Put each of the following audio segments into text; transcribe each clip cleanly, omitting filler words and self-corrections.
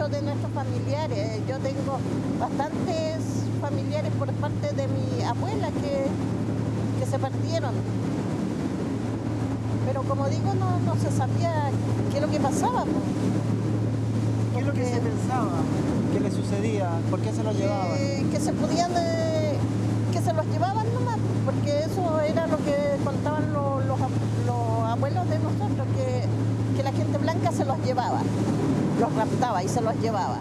muchos de nuestros familiares. Yo tengo bastantes familiares por parte de mi abuela que se perdieron. Pero como digo, no se sabía qué es lo que pasaba. ¿Qué es lo que se pensaba? ¿Qué le sucedía? ¿Por qué se lo llevaban? Que se podían, que se los llevaban nomás, porque eso era lo que contaban los abuelos de nosotros, que la gente blanca se los llevaba, los raptaba y se los llevaba.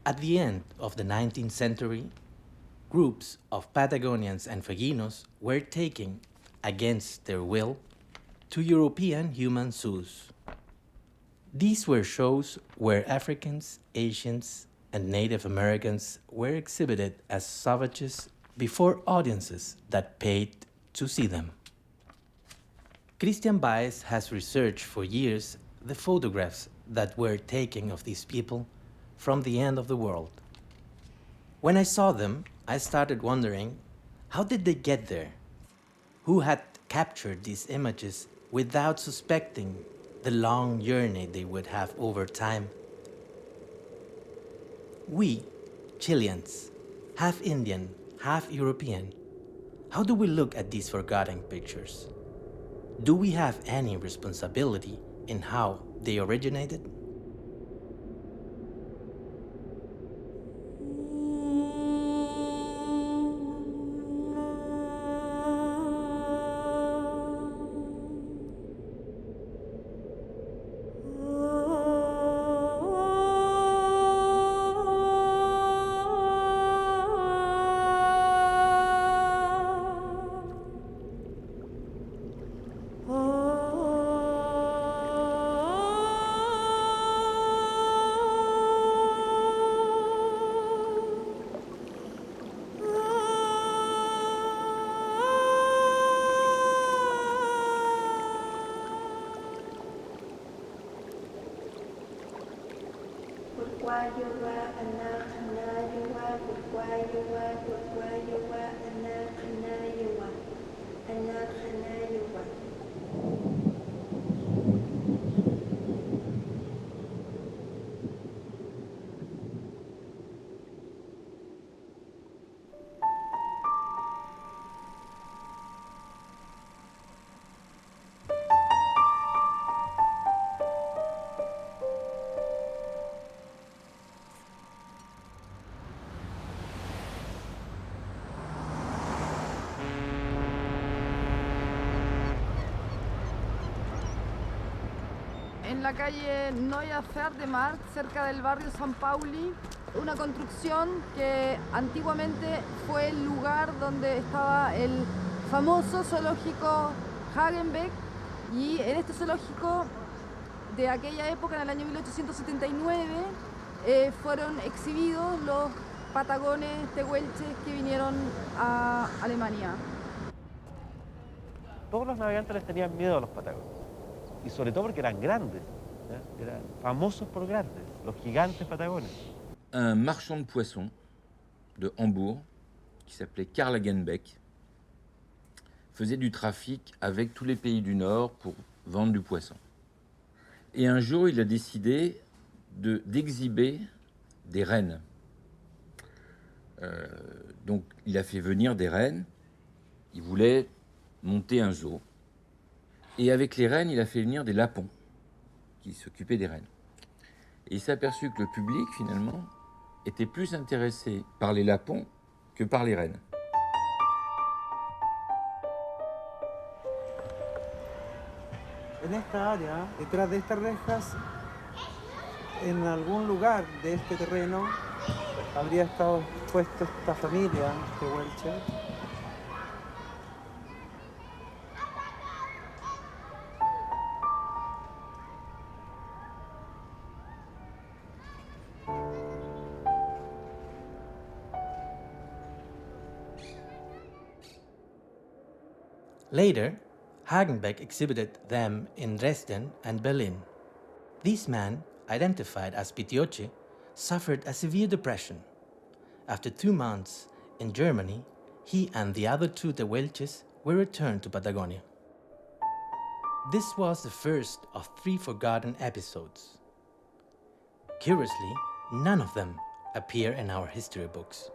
At the end of the 19th century, groups of Patagonians and Fueguinos were taken, against their will, to European human zoos. These were shows where Africans, Asians, and Native Americans were exhibited as savages before audiences that paid to see them. Christian Baez has researched for years the photographs that were taken of these people from the end of the world. When I saw them, I started wondering, how did they get there? Who had captured these images without suspecting the long journey they would have over time? We, Chileans, half Indian, half European, how do we look at these forgotten pictures? Do we have any responsibility in how they originated? En la calle Neue Pferdemarkt, cerca del barrio San Pauli, una construcción que antiguamente fue el lugar donde estaba el famoso zoológico Hagenbeck, y en este zoológico de aquella época, en el año 1879, fueron exhibidos los patagones tehuelches que vinieron a Alemania. Todos los navegantes les tenían miedo a los patagones. Y sobre todo porque eran grandes, ¿ya? Eran famosos por grandes, los gigantes patagones. Un marchand de poissons de Hambourg, qui s'appelait Karl Hagenbeck, faisait du trafic avec tous les pays du Nord pour vendre du poisson. Et un jour, il a décidé d'exhiber des rennes. Donc, il a fait venir des rennes. Il voulait monter un zoo. Et avec les rennes, il a fait venir des lapons qui s'occupaient des rennes. Et il s'est aperçu que le public, finalement, était plus intéressé par les lapons que par les rennes. En esta área, detrás de estas rejas, en algún lugar de este terreno, habría estado puesto esta familia de Welcher. Later, Hagenbeck exhibited them in Dresden and Berlin. These men, identified as Pitioche, suffered a severe depression. After 2 months in Germany, he and the other 2 Tehuelches were returned to Patagonia. This was the first of 3 forgotten episodes. Curiously, none of them appear in our history books.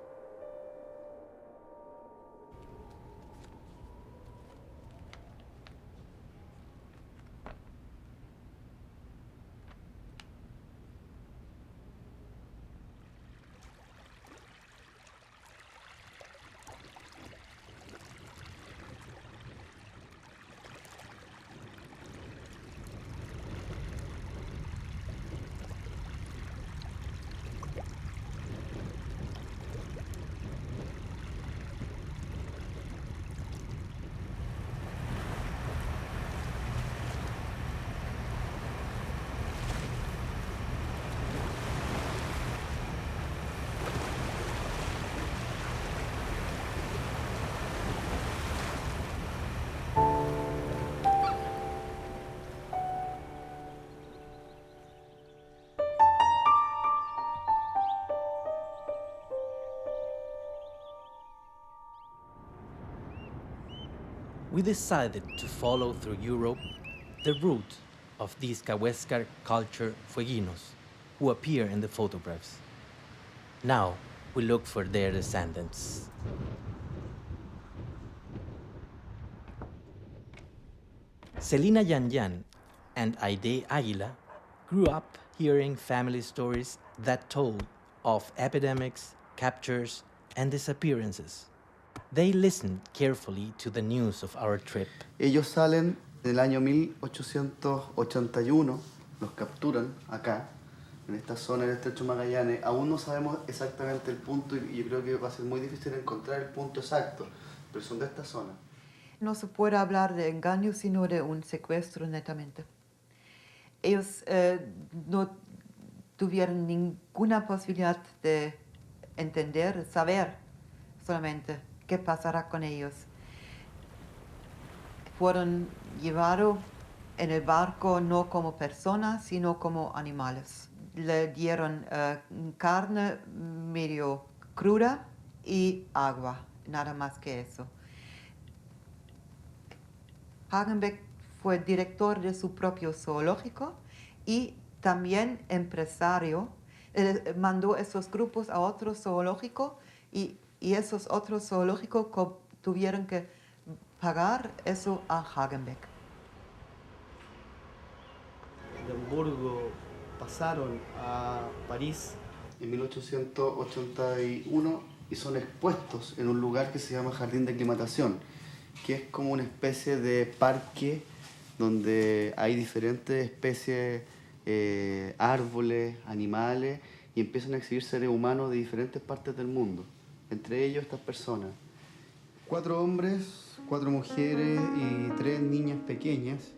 We decided to follow through Europe the route of these Cahuéscar culture fueguinos who appear in the photographs. Now we look for their descendants. Celina Yanyan and Aide Aguila grew up hearing family stories that told of epidemics, captures, and disappearances. They listened carefully to the news of our trip. Ellos salen del año 1881, los capturan acá, en esta zona del Estrecho Magallanes. Aún no sabemos exactamente el punto y yo creo que va a ser muy difícil encontrar el punto exacto, pero son de esta zona. No se puede hablar de engaño, sino de un secuestro netamente. Ellos no tuvieron ninguna posibilidad de entender, saber solamente qué pasará con ellos. Fueron llevados en el barco no como personas, sino como animales. Le dieron carne medio cruda y agua, nada más que eso. Hagenbeck fue director de su propio zoológico y también empresario. Mandó esos grupos a otro zoológico y esos otros zoológicos tuvieron que pagar eso a Hagenbeck. De Hamburgo pasaron a París en 1881 y son expuestos en un lugar que se llama Jardín de Aclimatación, que es como una especie de parque donde hay diferentes especies, árboles, animales, y empiezan a exhibir seres humanos de diferentes partes del mundo. Entre ellos estas personas. 4 hombres, 4 mujeres y 3 niñas pequeñas.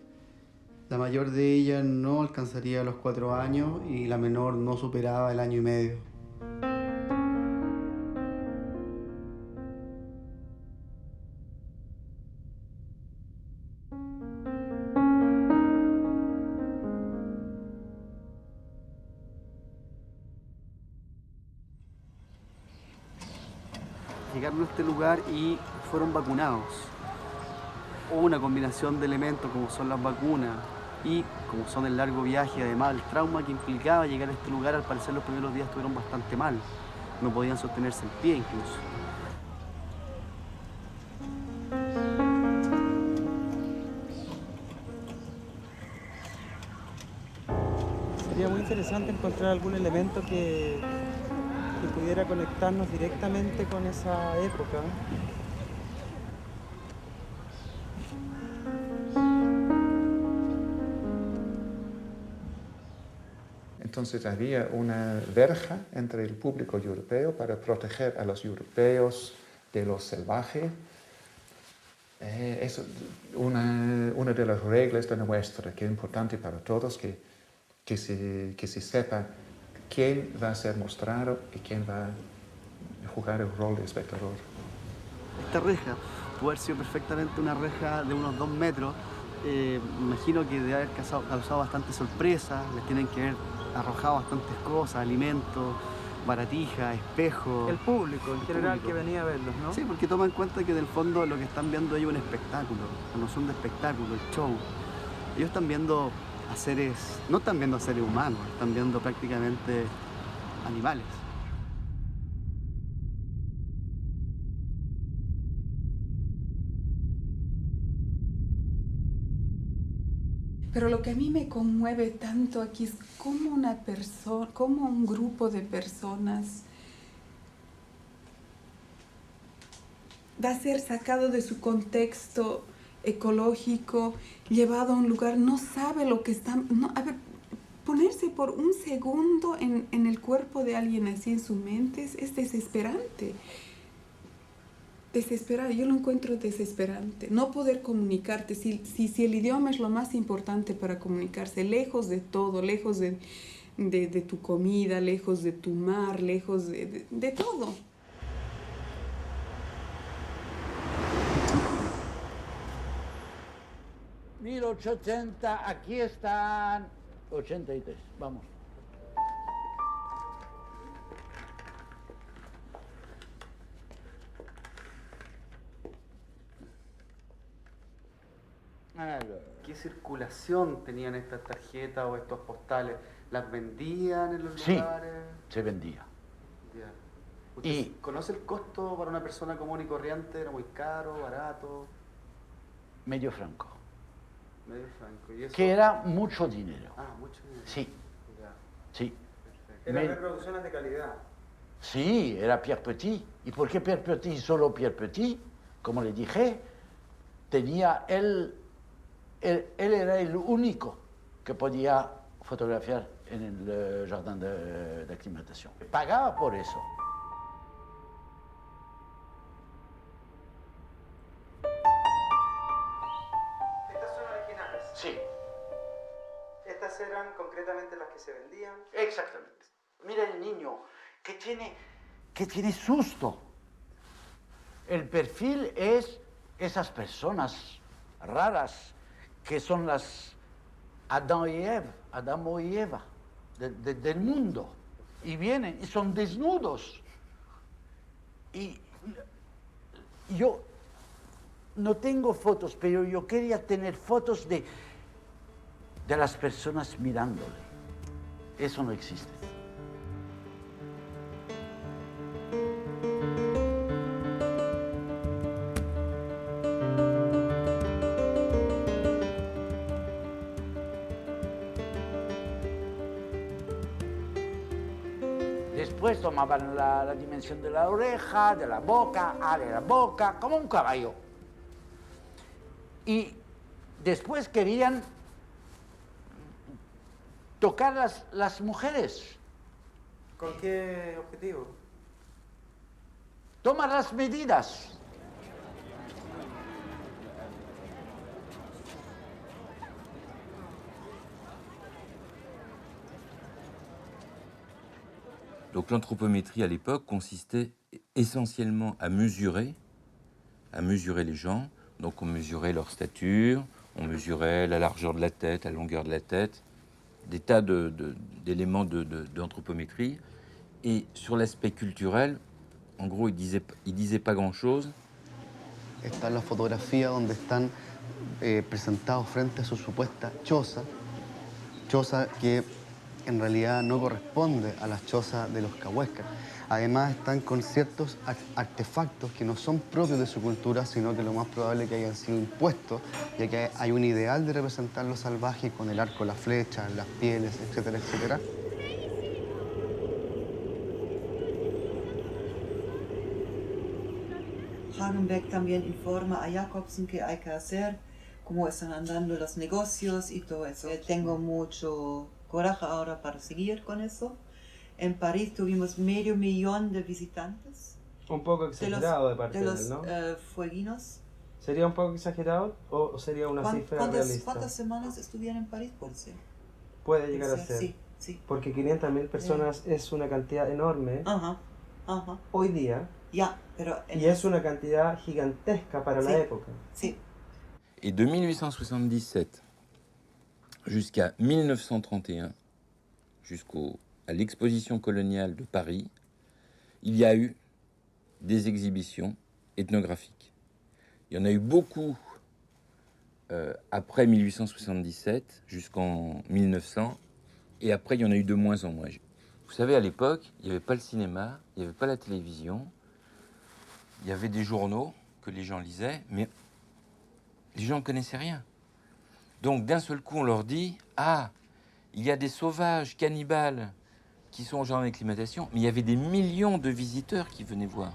La mayor de ellas no alcanzaría los 4 años y la menor no superaba el año y medio. Llegaron a este lugar y fueron vacunados. O una combinación de elementos como son las vacunas, Y como son el largo viaje, además el trauma que implicaba llegar a este lugar, al parecer los primeros días estuvieron bastante mal. No podían sostenerse en pie incluso. Sería muy interesante encontrar algún elemento que pudiera conectarnos directamente con esa época. Entonces había una verja entre el público europeo para proteger a los europeos de lo salvaje. Es una de las reglas de la muestra que es importante para todos, que se sepa quién va a ser mostrado y quién va a jugar el rol de espectador. Esta reja puede haber sido perfectamente una reja de unos 2 metros. Me imagino que debe haber causado bastante sorpresa, les tienen que haber arrojado bastantes cosas, alimentos, baratijas, espejos. El público en general que venía a verlos, ¿no? Sí, porque toma en cuenta que del fondo lo que están viendo ellos es un espectáculo, una noción de espectáculo, el show. Ellos están viendo a seres, no están viendo a seres humanos, están viendo prácticamente animales. Pero lo que a mí me conmueve tanto aquí es cómo cómo un grupo de personas va a ser sacado de su contexto ecológico, llevado a un lugar, no sabe lo que está... No, a ver, ponerse por un segundo en el cuerpo de alguien así en su mente es desesperante. Desesperante, yo lo encuentro desesperante. No poder comunicarte, si el idioma es lo más importante para comunicarse, lejos de todo, lejos de tu comida, lejos de tu mar, lejos de todo. $1080, aquí están 83, vamos. ¿Qué circulación tenían estas tarjetas o estos postales? ¿Las vendían en los Sí, lugares? se vendía. Ya. ¿Usted conoce el costo para una persona común y corriente? ¿Era muy caro, barato? Medio franco. Medio franco. ¿Y eso? Que era mucho dinero. Ah, mucho dinero. Sí, Ya. sí. Eran reproducciones de calidad. Sí, era Pierre Petit. ¿Y por qué Pierre Petit? Solo Pierre Petit, como le dije, tenía él era el único que podía fotografiar en el jardín de aclimatación. Pagaba por eso. ¿Estas son originales? Sí. ¿Estas eran concretamente las que se vendían? Exactamente. Mira el niño que tiene susto. El perfil es esas personas raras que son las Adamo y Eva del mundo. Y vienen y son desnudos. Y yo no tengo fotos, pero yo quería tener fotos de las personas mirándole. Eso no existe. Después tomaban la dimensión de la oreja, de la boca, como un caballo. Y después querían tocar las mujeres. ¿Con qué objetivo? Tomar las medidas. Donc l'anthropométrie à l'époque consistait essentiellement à mesurer les gens. Donc on mesurait leur stature, on mesurait la largeur de la tête, la longueur de la tête, des tas d'éléments d'anthropométrie. Et sur l'aspect culturel, en gros, il disait pas grand-chose. Están las fotografías donde están presentados frente a su supuesta choza que en realidad no corresponde a las chozas de los cahuéscar. Además están con ciertos artefactos que no son propios de su cultura, sino que lo más probable es que hayan sido impuestos, ya que hay un ideal de representar lo salvaje con el arco, la flecha, las pieles, etcétera, etcétera. Hagenbeck también informa a Jacobsen qué hay que hacer, cómo están andando los negocios y todo eso. Tengo mucho coraje ahora para seguir con eso. En París tuvimos 500,000 de visitantes. Un poco exagerado de parte de de los él, ¿no? fueguinos. ¿Sería un poco exagerado o sería una cifra realista? ¿Cuántas semanas estuvieron en París, por ser? Puede llegar a ser. Sí, sí. Porque 500,000 personas es una cantidad enorme hoy día. Ya, pero y es una cantidad gigantesca para la época. Sí. Et de 1877 jusqu'à 1931, à l'exposition coloniale de Paris, il y a eu des exhibitions ethnographiques. Il y en a eu beaucoup après 1877 jusqu'en 1900, et après il y en a eu de moins en moins. Vous savez, à l'époque, il n'y avait pas le cinéma, il n'y avait pas la télévision, il y avait des journaux que les gens lisaient, mais les gens ne connaissaient rien. Donc d'un seul coup, on leur dit « Ah, il y a des sauvages cannibales qui sont en jardin d'acclimatation », mais il y avait des millions de visiteurs qui venaient voir.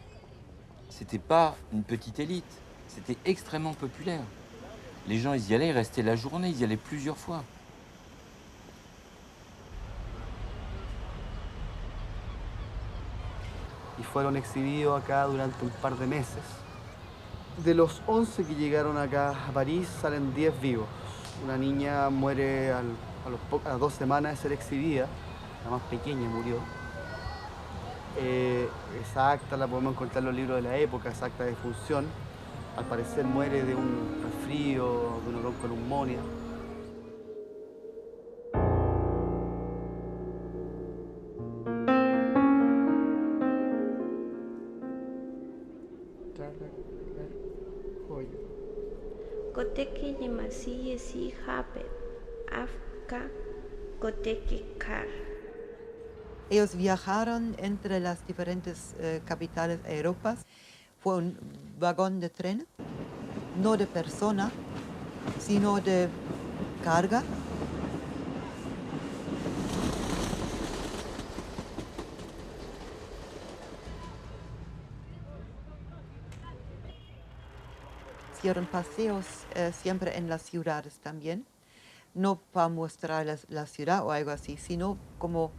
C'était pas une petite élite, c'était extrêmement populaire. Les gens, ils y allaient, ils restaient la journée, ils y allaient plusieurs fois. Y fueron exhibidos acá durante un par de meses. De los 11 que llegaron acá a París, salen 10 vivos. Una niña muere a las 2 semanas de ser exhibida, la más pequeña murió. Esa acta la podemos encontrar en los libros de la época, esa acta de defunción. Al parecer muere de un resfrío, de una bronconeumonía. Koteki Limasi si Jape, Afka, Koteki Kar. Ellos viajaron entre las diferentes capitales europeas. Fue un vagón de tren, no de persona, sino de carga. Hicieron paseos siempre en las ciudades también, no para mostrar la ciudad o algo así, sino como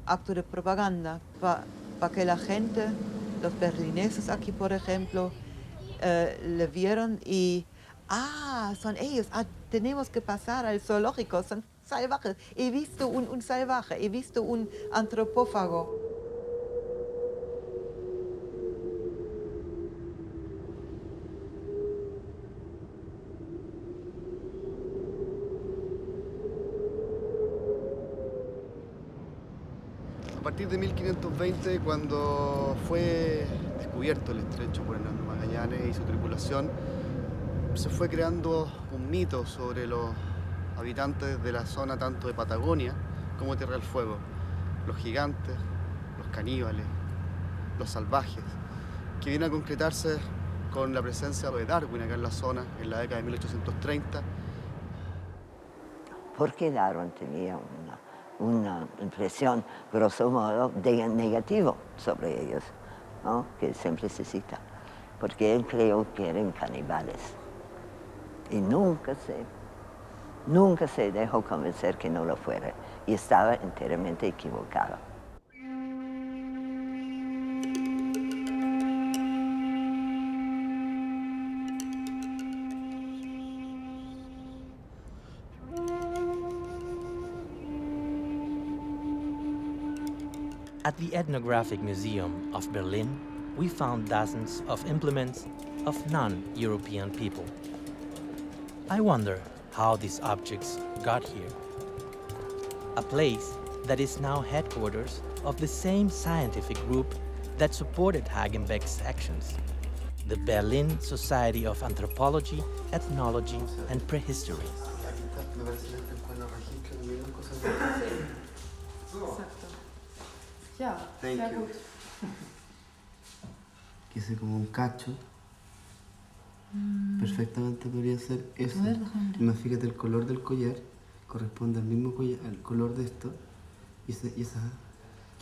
acto de propaganda, para que la gente, los berlineses aquí por ejemplo, le vieron y, son ellos, tenemos que pasar al zoológico, son salvajes, he visto un salvaje, he visto un antropófago. A partir de 1520, cuando fue descubierto el estrecho por Hernando Magallanes y su tripulación, se fue creando un mito sobre los habitantes de la zona tanto de Patagonia como Tierra del Fuego. Los gigantes, los caníbales, los salvajes, que viene a concretarse con la presencia de Darwin acá en la zona en la década de 1830. ¿Por qué Darwin tenía una impresión, grosso modo, negativa sobre ellos, ¿no? Que siempre se cita, porque él creyó que eran caníbales y nunca se dejó convencer que no lo fuera y estaba enteramente equivocado. At the Ethnographic Museum of Berlin, we found dozens of implements of non-European people. I wonder how these objects got here. A place that is now headquarters of the same scientific group that supported Hagenbeck's actions, the Berlin Society of Anthropology, Ethnology, and Prehistory. Aquí está, me parece que el cual lo registra también las cosas. Exacto. Ja, Thank sehr you. gut. Que es como un cacho. Perfectamente podría ser eso. A ver, déjame ver. Más fíjate, el color del collar corresponde al mismo collar, al color de esto. Y esa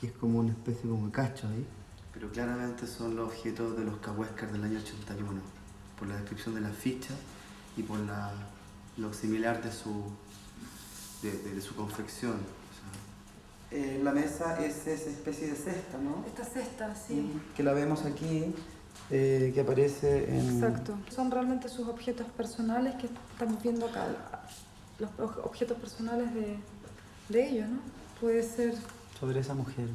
que es como una especie como de cacho ahí. Pero claramente son los objetos de los Cahuéscar del año 81. Por la descripción de la ficha y por lo similar de su confección. La mesa es esa especie de cesta, ¿no? Esta cesta, sí. Que la vemos aquí, que aparece en... Exacto. Son realmente sus objetos personales que estamos viendo acá. Los objetos personales de ellos, ¿no? Puede ser... Sobre esa mujer.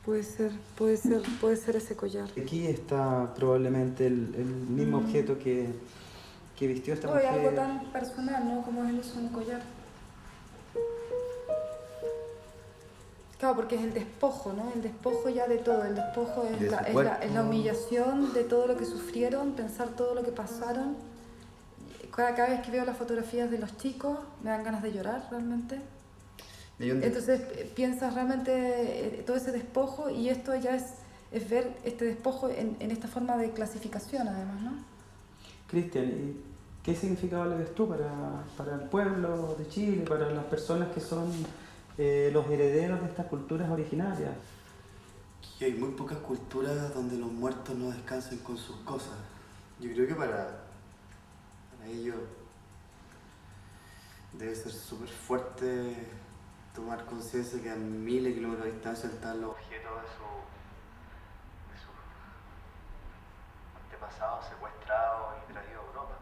Puede ser ese collar. Aquí está probablemente el mismo objeto que vistió esta Oye, mujer. algo tan personal, ¿no? Como es el uso de un collar. Claro, porque es el despojo, ¿no? El despojo ya de todo. El despojo es, De su es cuerpo. la humillación de todo lo que sufrieron, pensar todo lo que pasaron. Cada vez que veo las fotografías de los chicos, me dan ganas de llorar realmente. Entonces piensas realmente todo ese despojo, y esto ya es ver este despojo en esta forma de clasificación además, ¿no? Cristian, ¿y qué significado le ves tú para el pueblo de Chile, para las personas que son los herederos de estas culturas originarias? Y hay muy pocas culturas donde los muertos no descansen con sus cosas. Yo creo que para ellos debe ser súper fuerte tomar conciencia que a miles de kilómetros de distancia están los objetos de sus antepasados secuestrados y traídos a Europa.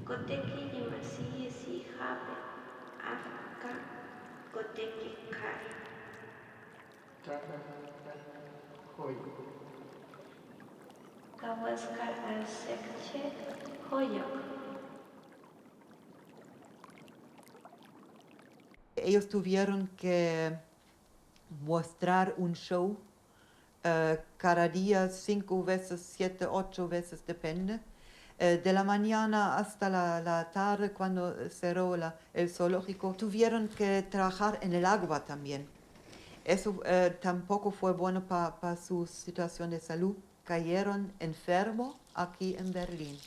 Koteki Yemasi Si Habe Afka Koteki Kar. Kawaskar Asekche Hoyok. Ellos tuvieron que mostrar un show cada día 5 veces, 7, 8 veces, depende. De la mañana hasta la tarde, cuando cerró el zoológico, tuvieron que trabajar en el agua también. Eso tampoco fue bueno para su situación de salud. Cayeron enfermos aquí en Berlín.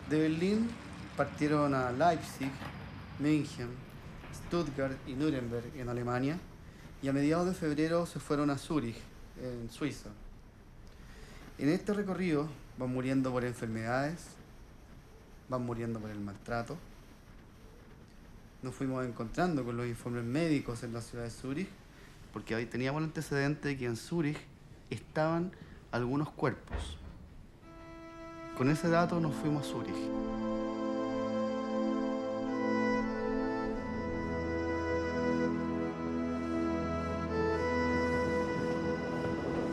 De Berlín partieron a Leipzig, München, Stuttgart y Nuremberg en Alemania, y a mediados de febrero se fueron a Zúrich, en Suiza. En este recorrido van muriendo por enfermedades, van muriendo por el maltrato. Nos fuimos encontrando con los informes médicos en la ciudad de Zúrich, porque ahí teníamos el antecedente de que en Zúrich estaban algunos cuerpos. Con ese dato nos fuimos a Zúrich.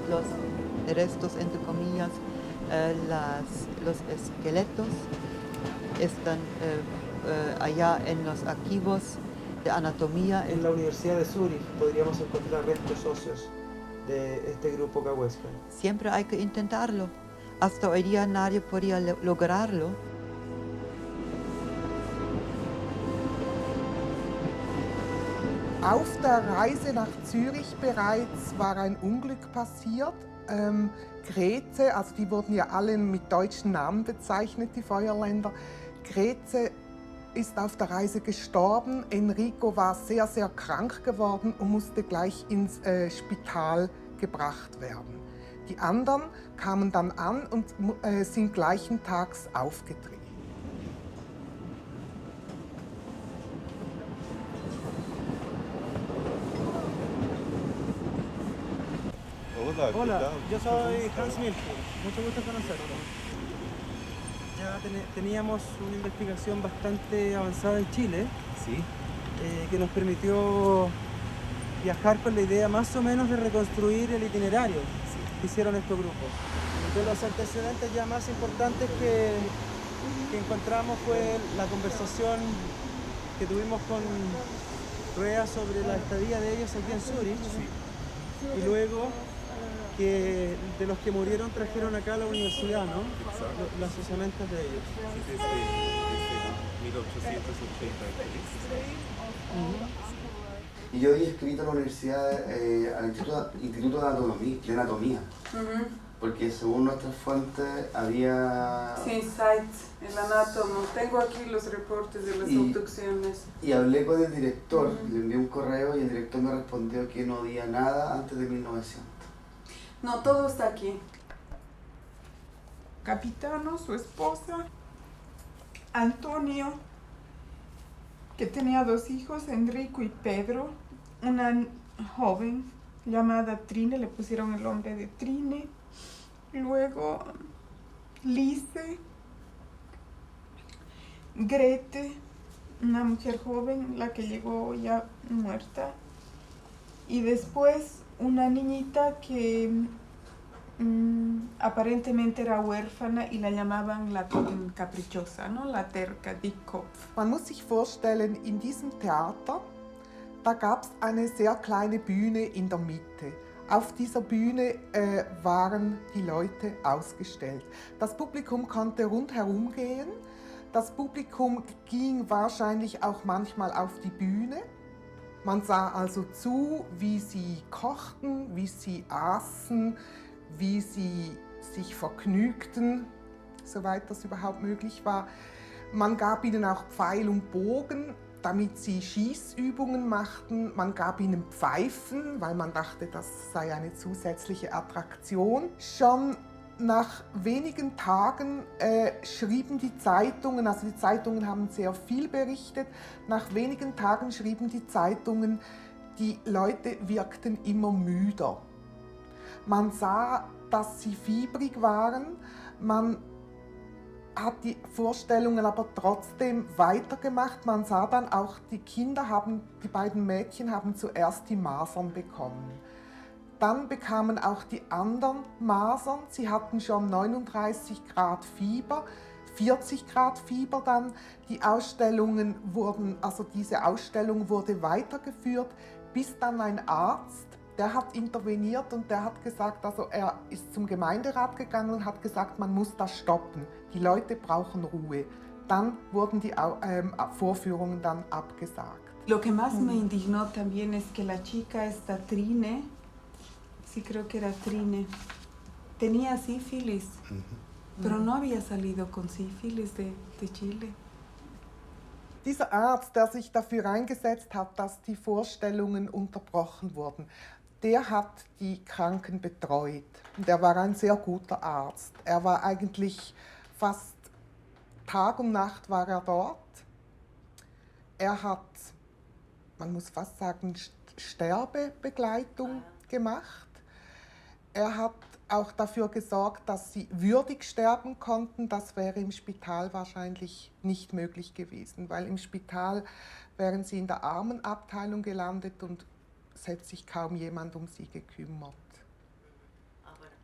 Los restos, entre comillas, los esqueletos están allá en los archivos de anatomía. En la Universidad de Zúrich podríamos encontrar restos óseos de este grupo Cahuéscar. Siempre hay que intentarlo. Hasta hoy día nadie podía lograrlo. Auf der Reise nach Zürich bereits war ein Unglück passiert. Grete, also die wurden ja alle mit deutschen Namen bezeichnet, die Feuerländer. Grete ist auf der Reise gestorben. Enrico war sehr, sehr krank geworden und musste gleich ins Spital gebracht werden. Die anderen kamen dann an und sind gleichen Tags aufgetreten. Hola, yo soy Hans Milke, mucho gusto conocerte. Ya teníamos una investigación bastante avanzada en Chile, que nos permitió viajar con la idea más o menos de reconstruir el itinerario que hicieron estos grupos. De los antecedentes ya más importantes que encontramos fue la conversación que tuvimos con Rea sobre la estadía de ellos aquí en Zúrich, y luego que de los que murieron trajeron acá a la universidad, ¿no? Las osamentas de ellos. Desde 1883. Y yo había escrito a la universidad, al Instituto de Anatomía, porque según nuestras fuentes había... Sí, sites, el anátomo. Tengo aquí los reportes de las obducciones. Y hablé con el director, le envié un correo y el director me respondió que no había nada antes de 1900. No, todo está aquí. Capitano, su esposa, Antonio, que tenía 2 hijos, Enrico y Pedro, una joven llamada Trine, le pusieron el nombre de Trine, luego Lise, Grete, una mujer joven, la que llegó ya muerta, y después una niñita que aparentemente era huérfana y la llamaban la caprichosa, ¿no? La terca, Dickkopf. Man muss sich vorstellen, in diesem Theater, da gab es eine sehr kleine Bühne in der Mitte. Auf dieser Bühne waren die Leute ausgestellt. Das Publikum konnte rundherum gehen. Das Publikum ging wahrscheinlich auch manchmal auf die Bühne. Man sah also zu, wie sie kochten, wie sie aßen, wie sie sich vergnügten, soweit das überhaupt möglich war. Man gab ihnen auch Pfeil und Bogen, damit sie Schießübungen machten. Man gab ihnen Pfeifen, weil man dachte, das sei eine zusätzliche Attraktion. Schon nach wenigen Tagen schrieben die Zeitungen, also die Zeitungen haben sehr viel berichtet, nach wenigen Tagen schrieben die Zeitungen, die Leute wirkten immer müder. Man sah, dass sie fiebrig waren, man hat die Vorstellungen aber trotzdem weitergemacht. Man sah dann auch, die beiden Mädchen haben zuerst die Masern bekommen. Dann bekamen auch die anderen Masern. Sie hatten schon 39 Grad Fieber, 40 Grad Fieber dann. Diese Ausstellung wurde weitergeführt, bis dann ein Arzt, der hat interveniert und der hat gesagt, also er ist zum Gemeinderat gegangen und hat gesagt, man muss das stoppen. Die Leute brauchen Ruhe. Dann wurden die Vorführungen dann abgesagt. Lo que más me indignó también es que la chica esta Trine, sí creo que era Trine, tenía sífilis, pero no había salido con sífilis de Chile. Dieser Arzt, der sich dafür eingesetzt hat, dass die Vorstellungen unterbrochen wurden, der hat die Kranken betreut. Und er war ein sehr guter Arzt. Er war eigentlich fast Tag und Nacht war er dort. Er hat, man muss fast sagen, Sterbebegleitung gemacht. Er hat auch dafür gesorgt, dass sie würdig sterben konnten. Das wäre im Spital wahrscheinlich nicht möglich gewesen, weil im Spital wären sie in der Armenabteilung gelandet und es hätte sich kaum jemand um sie gekümmert.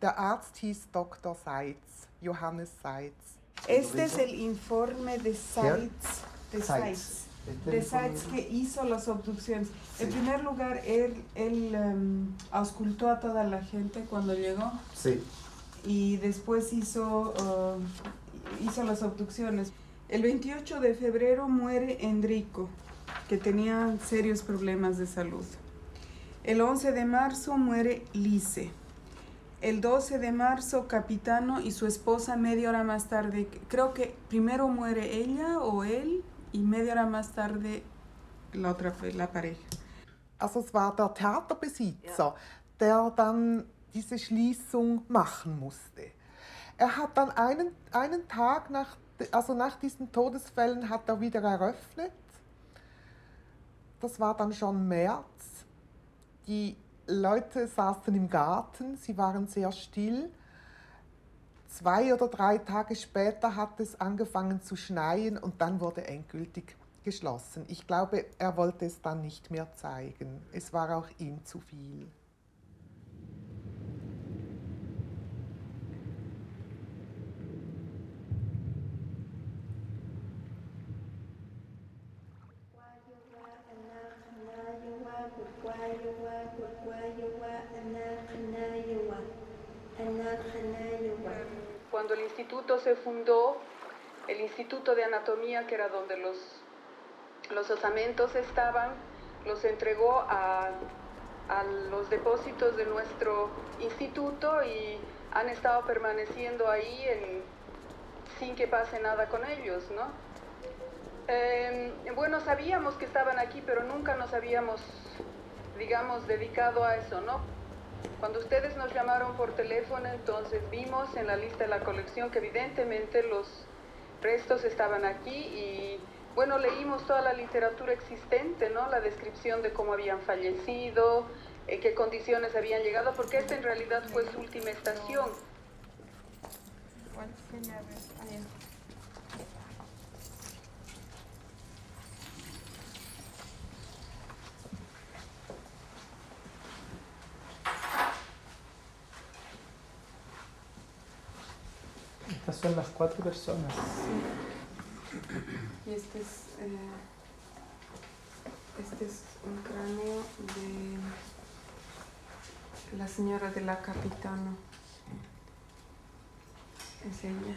Der Arzt hieß Dr. Seitz, Johannes Seitz. Este es el informe de Seitz, que hizo las obducciones. Sí. En primer lugar, él auscultó a toda la gente cuando llegó. Sí. Y después hizo las obducciones. El 28 de febrero muere Enrico, que tenía serios problemas de salud. El 11 de marzo muere Lise. El 12 de marzo, Capitano y su esposa media hora más tarde. Creo que primero muere ella o él y media hora más tarde la pareja. Also es war der Theaterbesitzer, der dann diese Schließung machen musste. Er hat dann einen Tag nach diesen Todesfällen hat er wieder eröffnet. Das war dann schon März. Die Leute saßen im Garten, sie waren sehr still. 2 oder 3 Tage später hat es angefangen zu schneien und dann wurde endgültig geschlossen. Ich glaube, er wollte es dann nicht mehr zeigen. Es war auch ihm zu viel. Cuando el instituto se fundó, el Instituto de Anatomía, que era donde los osamentos estaban, los entregó a los depósitos de nuestro instituto y han estado permaneciendo ahí sin que pase nada con ellos, ¿no? Bueno, sabíamos que estaban aquí, pero nunca nos habíamos, digamos, dedicado a eso, ¿no? Cuando ustedes nos llamaron por teléfono, entonces vimos en la lista de la colección que evidentemente los restos estaban aquí y, bueno, leímos toda la literatura existente, ¿no? La descripción de cómo habían fallecido, en qué condiciones habían llegado, porque esta en realidad fue su última estación. Estas son las 4 personas. Y este es un cráneo de la señora de la Capitana. Es ella.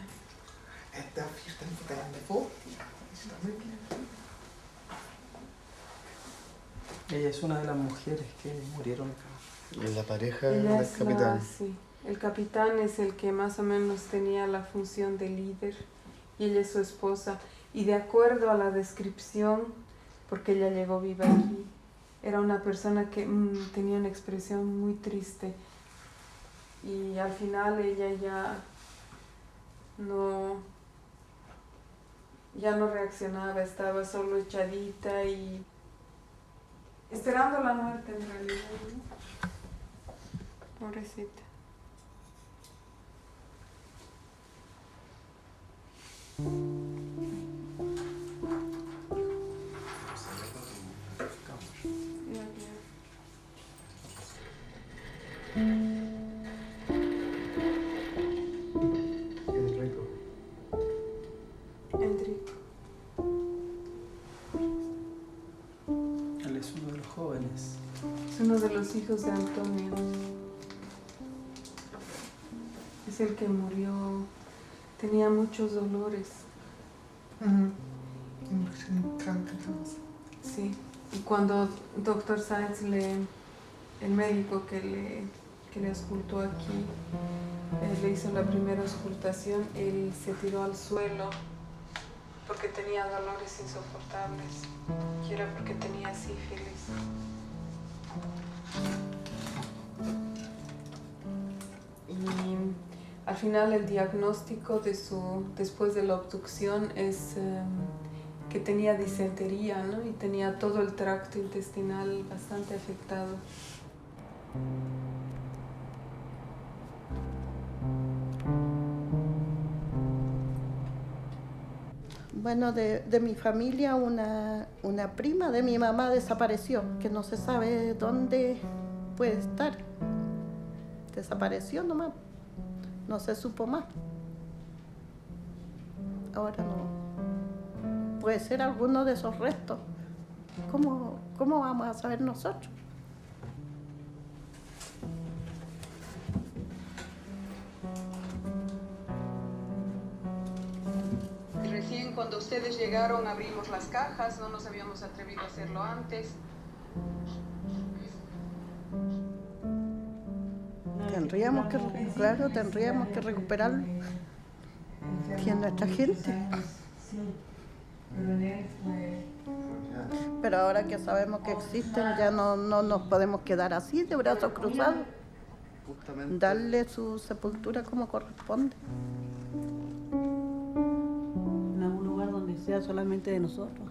Ella es una de las mujeres que murieron acá. La pareja Ella del es capitán. sí. El capitán es el que más o menos tenía la función de líder y ella es su esposa. Y de acuerdo a la descripción, porque ella llegó viva aquí, era una persona que tenía una expresión muy triste. Y al final ella ya no reaccionaba, estaba solo echadita y esperando la muerte en realidad, ¿no? Pobrecita. Enrico. Él es uno de los jóvenes. Es uno de los hijos de Antonio. Es el que murió. Tenía muchos dolores. Sí. Y cuando Dr. Seitz, el médico que le auscultó aquí, le hizo la primera auscultación, él se tiró al suelo porque tenía dolores insoportables. Y era porque tenía sífilis. Y al final el diagnóstico después de la obducción es que tenía disentería, ¿no? Y tenía todo el tracto intestinal bastante afectado. Bueno, de mi familia una prima de mi mamá desapareció, que no se sabe dónde puede estar. Desapareció nomás, no se supo más. Ahora no. Puede ser alguno de esos restos. ¿Cómo vamos a saber nosotros? Recién cuando ustedes llegaron abrimos las cajas, no nos habíamos atrevido a hacerlo antes. Tendríamos que recuperarlo. Que es nuestra gente. Pero ahora que sabemos que existen, ya no nos podemos quedar así, de brazos cruzados. Darle su sepultura como corresponde. En algún lugar donde sea solamente de nosotros.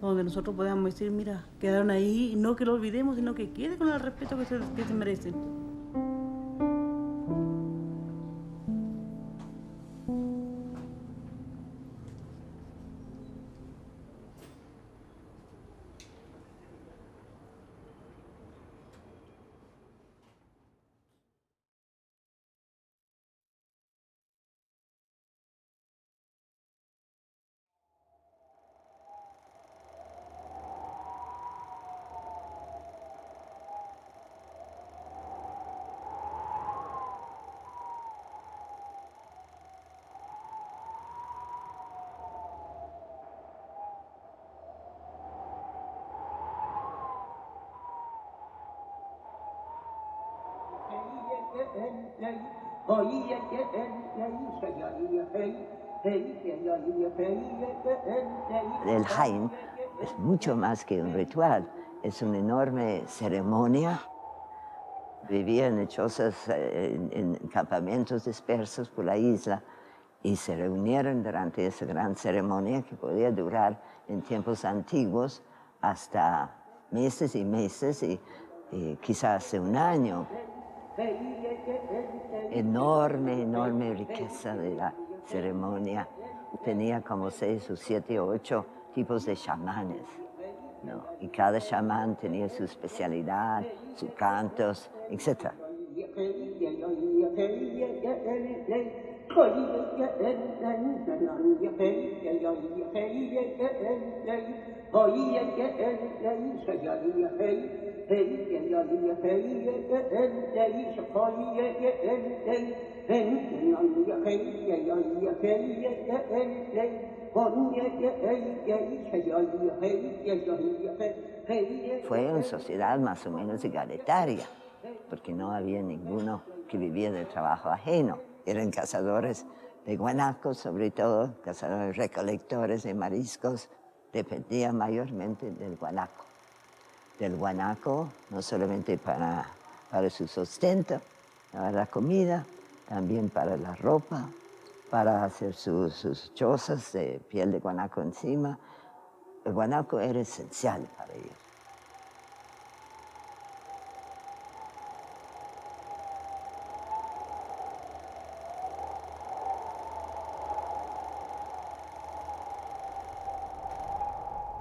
donde nosotros podamos decir, mira, quedaron ahí, y no que lo olvidemos, sino que quede con el respeto que se merecen. El Hain es mucho más que un ritual, es una enorme ceremonia. Vivían en chozas, en campamentos dispersos por la isla y se reunieron durante esa gran ceremonia que podía durar en tiempos antiguos hasta meses y meses y quizás un año. Enorme riqueza de la ceremonia. Tenía como 6 o 7 o 8 tipos de chamanes, ¿no? Y cada chamán tenía su especialidad, sus cantos, etc. Fue una sociedad más o menos igualitaria, porque no había ninguno que vivía del trabajo ajeno. Eran cazadores de guanacos, sobre todo, cazadores recolectores de mariscos, dependían mayormente del guanaco. Del guanaco, no solamente para su sustento, para la comida, también para la ropa, para hacer sus chozas de piel de guanaco encima. El guanaco era esencial para ellos.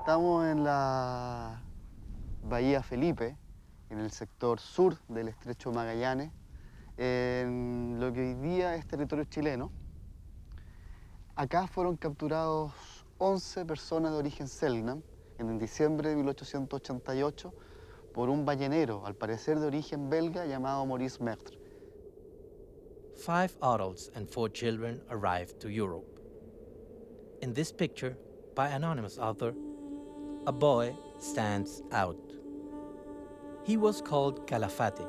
Estamos en la Bahía Felipe, en el sector sur del Estrecho Magallanes, en lo que hoy día es territorio chileno. Acá fueron capturados 11 personas de origen Selknam en diciembre de 1888 por un ballenero, al parecer de origen belga, llamado Maurice Mertre. 5 adults and 4 children arrived to Europe. In this picture, by anonymous author, a boy stands out. He was called Calafate,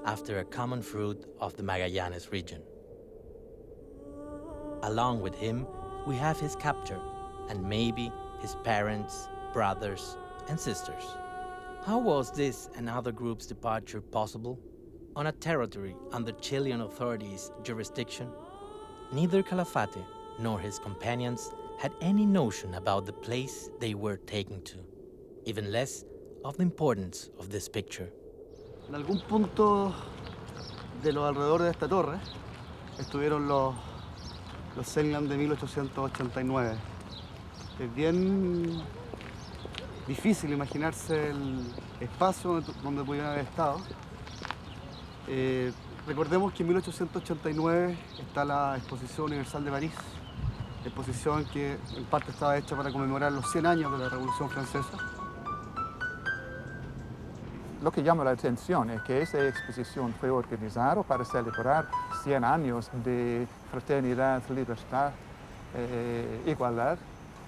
after a common fruit of the Magallanes region. Along with him, we have his capture, and maybe his parents, brothers, and sisters. How was this and other groups' departure possible? On a territory under Chilean authorities' jurisdiction, neither Calafate nor his companions had any notion about the place they were taken to, even less of the importance of this picture. En algún punto de los alrededores de esta torre estuvieron los Selknam de 1889. Es bien difícil imaginarse el espacio donde pudieran haber estado. Recordemos que en 1889 está la Exposición Universal de París, exposición que en parte estaba hecha para conmemorar los 100 años de la Revolución Francesa. Lo que llama la atención es que esa exposición fue organizada para celebrar 100 años de fraternidad, libertad, igualdad.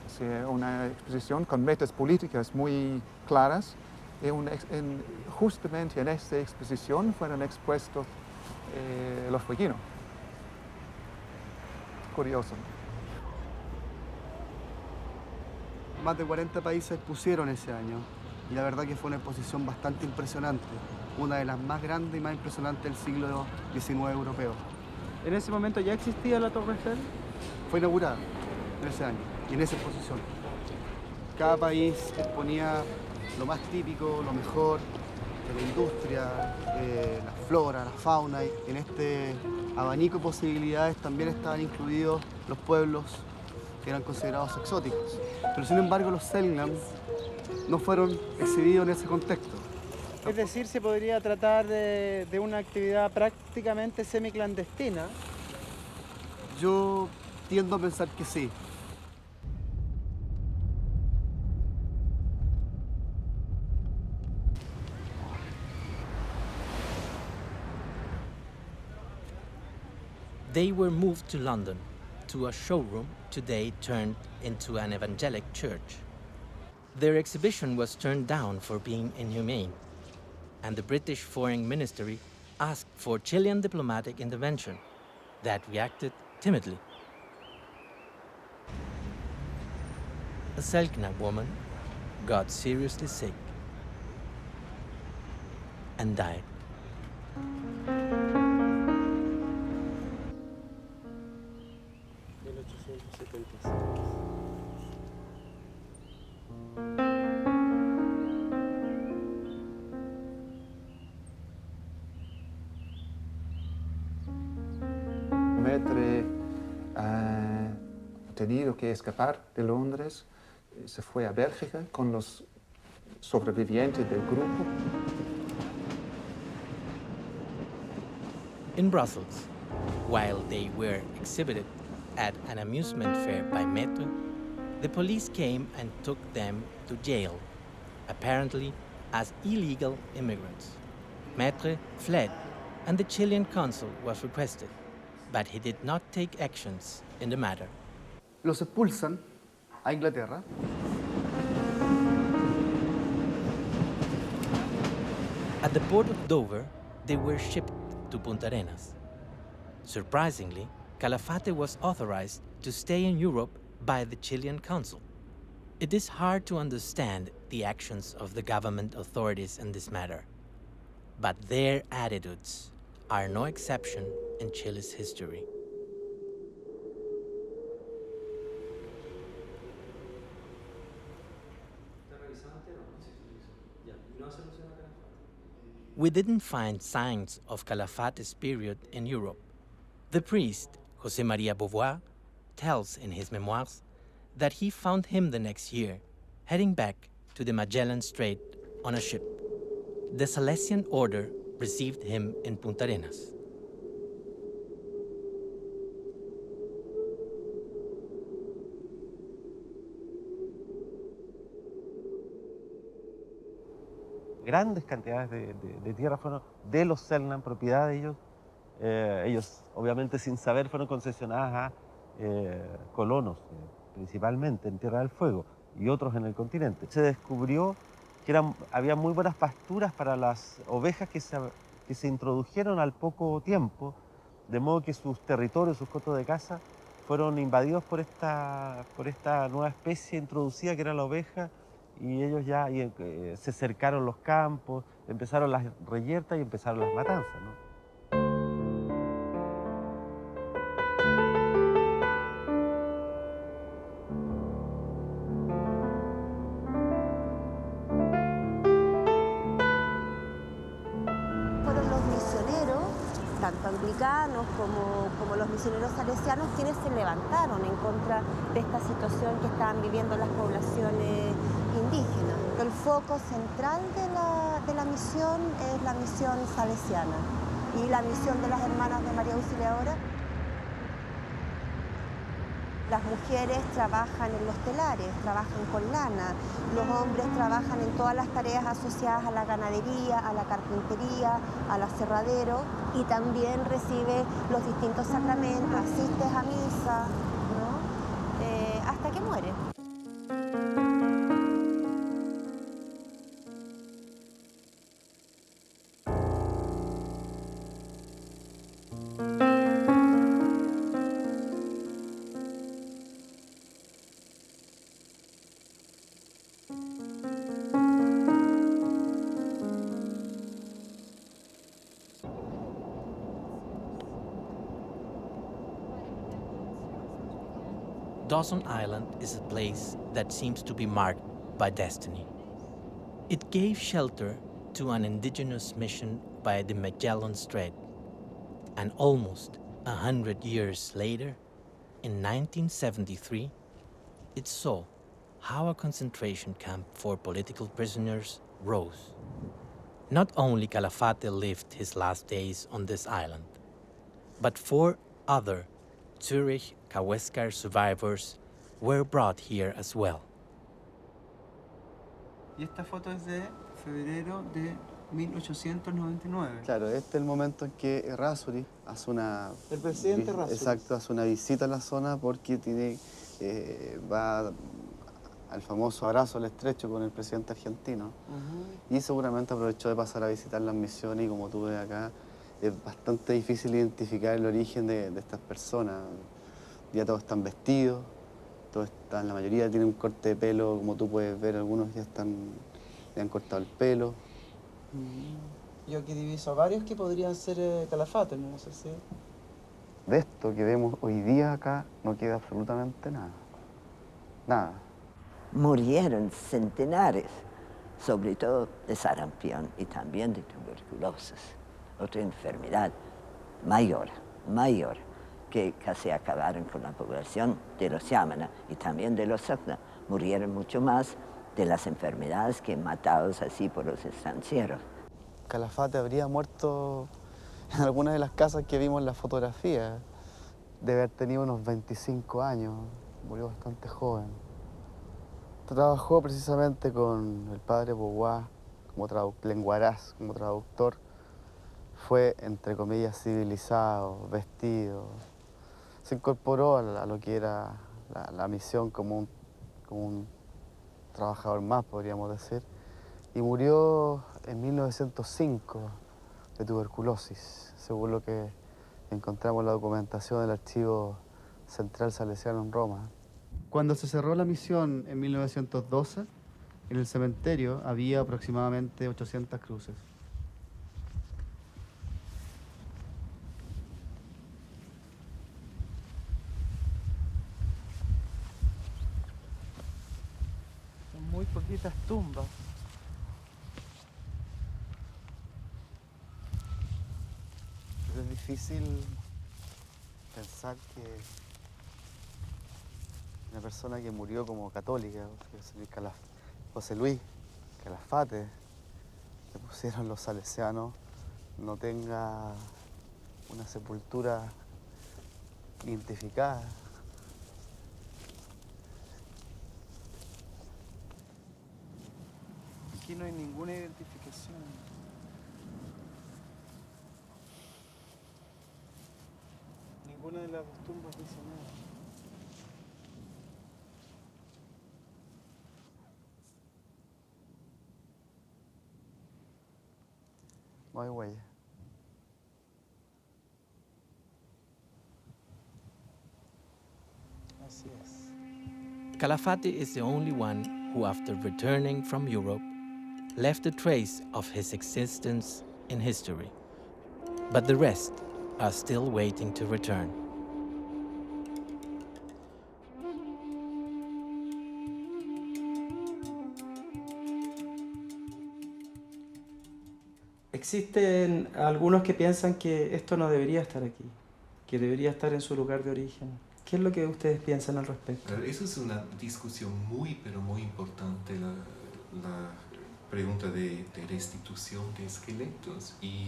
O sea, una exposición con metas políticas muy claras. Y justamente en esta exposición fueron expuestos los fueguinos. Curioso. Más de 40 países expusieron ese año y la verdad que fue una exposición bastante impresionante, una de las más grandes y más impresionantes del siglo XIX europeo. ¿En ese momento ya existía la Torre Eiffel? Fue inaugurada en ese año y en esa exposición. cada país exponía lo más típico, lo mejor de la industria, la flora, la fauna. Y en este abanico de posibilidades también estaban incluidos los pueblos que eran considerados exóticos. Pero sin embargo los Selknam no fueron exhibidos en ese contexto. Es decir, se podría tratar de una actividad prácticamente semiclandestina. Yo tiendo a pensar que sí. They were moved to London, to a showroom today turned into an evangelic church. Their exhibition was turned down for being inhumane, and the British Foreign Ministry asked for Chilean diplomatic intervention that reacted timidly. A Selknam woman got seriously sick and died. Maître ha tenido que escapar de Londres, se fue a Bélgica con los sobrevivientes del grupo. In Brussels, while they were exhibited at an amusement fair by Maître, the police came and took them to jail, apparently as illegal immigrants. Maître fled, and the Chilean consul was requested, but he did not take actions in the matter. Los expulsan a Inglaterra. At the port of Dover, they were shipped to Punta Arenas. Surprisingly, Calafate was authorized to stay in Europe by the Chilean consul. It is hard to understand the actions of the government authorities in this matter, but their attitudes are no exception in Chile's history. We didn't find signs of Calafate's period in Europe. The priest, José María Beauvoir, tells in his memoirs that he found him the next year, heading back to the Magellan Strait on a ship. The Salesian order received him in Punta Arenas. Grandes cantidades de tierra fueron de los Selknam, propiedad de ellos. Ellos, obviamente sin saber, fueron concesionadas a colonos, principalmente en Tierra del Fuego y otros en el continente. Se descubrió que había muy buenas pasturas para las ovejas que se introdujeron al poco tiempo, de modo que sus territorios, sus cotos de caza, fueron invadidos por esta nueva especie introducida que era la oveja, y ellos ya se cercaron los campos, empezaron las reyertas y empezaron las matanzas, ¿no? Fueron los misioneros, tanto anglicanos como los misioneros salesianos, quienes se levantaron en contra de esta situación que estaban viviendo las poblaciones indígenas. El foco central de la misión es la misión salesiana y la misión de las hermanas de María Auxiliadora. Las mujeres trabajan en los telares, trabajan con lana, los hombres trabajan en todas las tareas asociadas a la ganadería, a la carpintería, al aserradero, y también recibe los distintos sacramentos, asiste a misa, ¿no? Hasta que muere. Dawson Island is a place that seems to be marked by destiny. It gave shelter to an indigenous mission by the Magellan Strait, and almost 100 years later, in 1973, it saw how a concentration camp for political prisoners rose. Not only Calafate lived his last days on this island, but 4 other Zurich Kaweskar survivors were brought here as well. Y esta foto es de febrero de 1899. Claro, este es el momento en que Errázuriz hace una... El presidente Errázuriz. Exacto, hace una visita a la zona porque va al famoso abrazo al estrecho con el presidente argentino. Y seguramente aprovechó de pasar a visitar las misiones y como tú ves acá, es bastante difícil identificar el origen de estas personas. Ya todos están vestidos, la mayoría tienen un corte de pelo, como tú puedes ver, algunos ya le han cortado el pelo. Yo aquí diviso a varios que podrían ser Calafate, no sé si... De esto que vemos hoy día acá no queda absolutamente nada. Nada. Murieron centenares, sobre todo de sarampión y también de tuberculosis, otra enfermedad mayor, que casi acabaron con la población de los Yamana y también de los Sacna. Murieron mucho más de las enfermedades que matados así por los estancieros. Calafate habría muerto en alguna de las casas que vimos en la fotografía. Debe haber tenido unos 25 años, murió bastante joven. Trabajó precisamente con el padre Boguá, lenguaraz, como traductor. Fue, entre comillas, civilizado, vestido. Se incorporó a lo que era la misión como un trabajador más, podríamos decir. Y murió en 1905 de tuberculosis, según lo que encontramos en la documentación del Archivo Central Salesiano en Roma. Cuando se cerró la misión en 1912, en el cementerio había aproximadamente 800 cruces. Son muy poquitas tumbas. Es difícil pensar que una persona que murió como católica, José Luis Calafate, que pusieron los salesianos, no tenga una sepultura identificada. Aquí no hay ninguna identificación. Ninguna de las dos tumbas dice nada. No hay huella. Así es. Calafate is the only one who, after returning from Europe, left a trace of his existence in history. But the rest are still waiting to return. Existen algunos que piensan que esto no debería estar aquí, que debería estar en su lugar de origen. ¿Qué es lo que ustedes piensan al respecto? Eso es una discusión pero muy importante, la pregunta de restitución de esqueletos. Y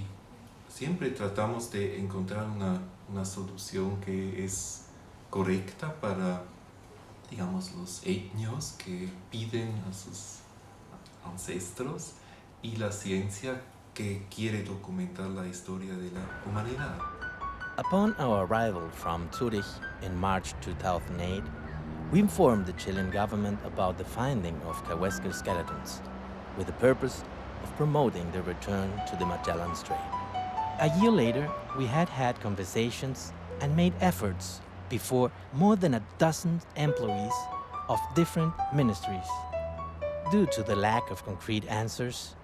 siempre tratamos de encontrar una solución que es correcta para, digamos, los etnios que piden a sus ancestros y la ciencia que quiere documentar la historia de la humanidad. Upon our arrival from Zurich in March 2008, we informed the Chilean government about the finding of Kaweskar skeletons, with the purpose of promoting their return to the Magellan Strait. A year later, we had conversations and made efforts before more than a dozen employees of different ministries. Due to the lack of concrete answers,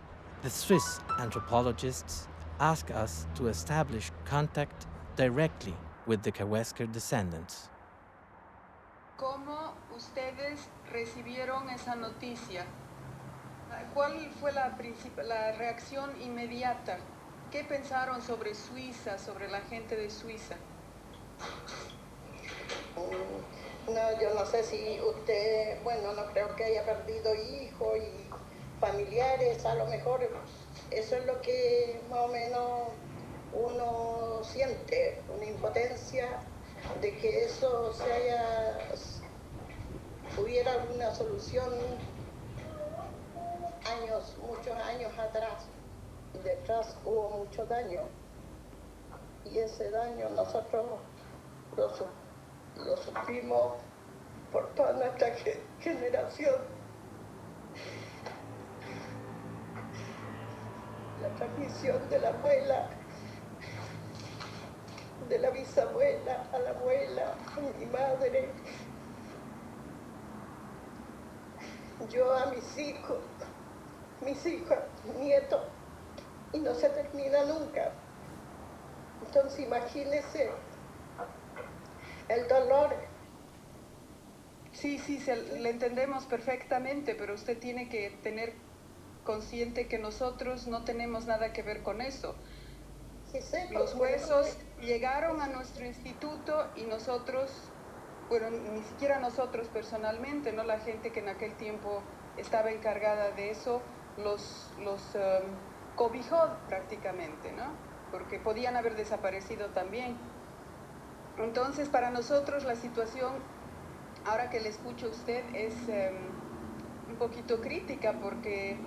the Swiss anthropologists asked us to establish contact directly with the Kaweskar descendants. ¿Cómo ustedes recibieron esa noticia? ¿Cuál fue la reacción inmediata? ¿Qué pensaron sobre Suiza, sobre la gente de Suiza? No, yo no sé si usted, bueno, no creo que haya perdido hijos y familiares, a lo mejor eso es lo que más o menos uno siente, una impotencia de que eso hubiera alguna solución muchos años atrás. Detrás hubo mucho daño y ese daño nosotros lo sufrimos por toda nuestra generación. La transmisión de la abuela, de la bisabuela a la abuela, a mi madre, yo a mis hijos, nietos, y no se termina nunca. Entonces imagínese el dolor. Sí, le entendemos perfectamente, pero usted tiene que tener consciente que nosotros no tenemos nada que ver con eso. Sí, los huesos llegaron a nuestro instituto y nosotros, bueno, ni siquiera nosotros personalmente, ¿no? La gente que en aquel tiempo estaba encargada de eso, los cobijó prácticamente, ¿no? Porque podían haber desaparecido también. Entonces, para nosotros la situación, ahora que le escucho a usted, es un poquito crítica, porque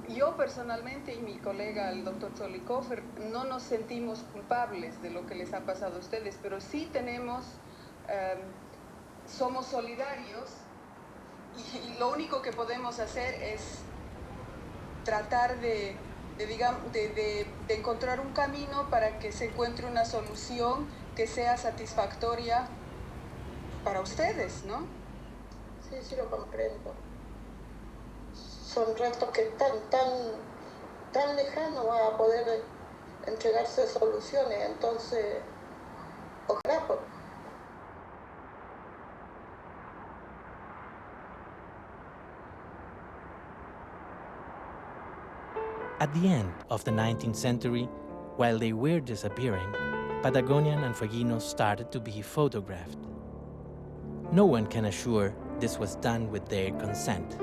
yo personalmente y mi colega, el doctor Zollikofer, no nos sentimos culpables de lo que les ha pasado a ustedes, pero sí somos solidarios y lo único que podemos hacer es tratar de encontrar un camino para que se encuentre una solución que sea satisfactoria para ustedes, ¿no? Sí, lo comprendo. Son retos que están tan lejanos a poder entregarse soluciones, entonces, ojalá. At the end of the 19th century, while they were disappearing, Patagonian and Fueguinos started to be photographed. No one can assure this was done with their consent.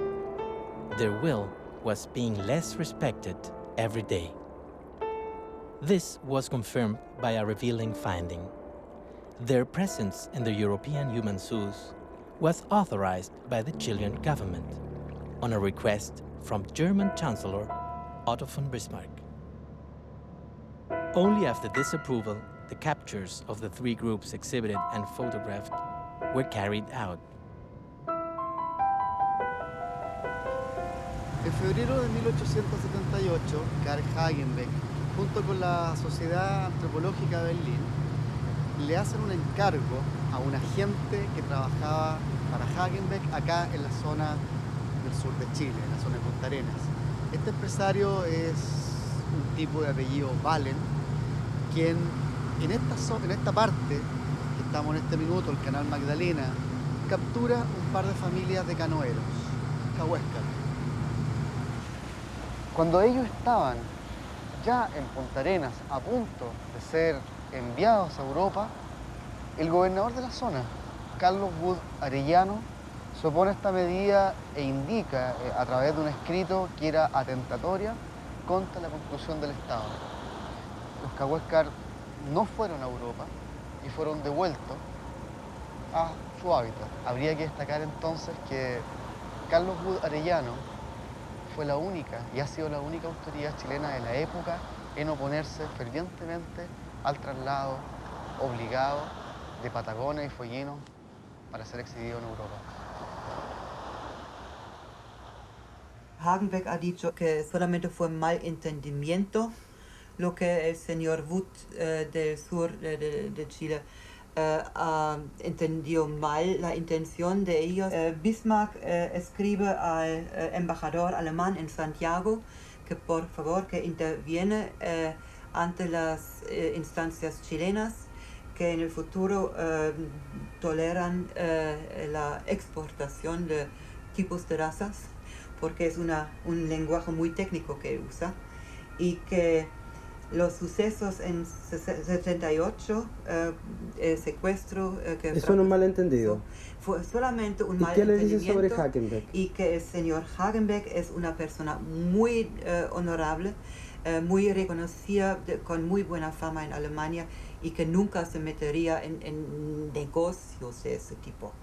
Their will was being less respected every day. This was confirmed by a revealing finding. Their presence in the European Human Zoos was authorized by the Chilean government on a request from German Chancellor Otto von Bismarck. Only after this approval, the captures of the three groups exhibited and photographed were carried out. En febrero de 1878, Karl Hagenbeck, junto con la Sociedad Antropológica de Berlín, le hacen un encargo a un agente que trabajaba para Hagenbeck acá en la zona del sur de Chile, en la zona de Punta Arenas. Este empresario es un tipo de apellido Valen, quien en esta parte, que estamos en este minuto, el canal Magdalena, captura un par de familias de canoeros, cahuéscar. Cuando ellos estaban ya en Punta Arenas, a punto de ser enviados a Europa, el gobernador de la zona, Carlos Wood Arellano, se opone a esta medida e indica a través de un escrito que era atentatoria contra la Constitución del Estado. Los cahuéscar no fueron a Europa y fueron devueltos a su hábitat. Habría que destacar entonces que Carlos Wood Arellano fue la única y ha sido la única autoridad chilena de la época en oponerse fervientemente al traslado obligado de Patagones y Fueguinos para ser exhibido en Europa. Hagenbeck ha dicho que solamente fue mal entendimiento lo que el señor Wood del sur de Chile entendió mal la intención de ellos. Bismarck escribe al embajador alemán en Santiago que por favor que interviene ante las instancias chilenas, que en el futuro toleran la exportación de tipos de razas, porque es un lenguaje muy técnico que usa, y que los sucesos en 78, el secuestro que Eso no es un malentendido. fue solamente un ¿Y qué le dice malentendimiento, sobre Hagenbeck? y que el señor Hagenbeck es una persona muy honorable, muy reconocida, con muy buena fama en Alemania, y que nunca se metería en negocios de ese tipo,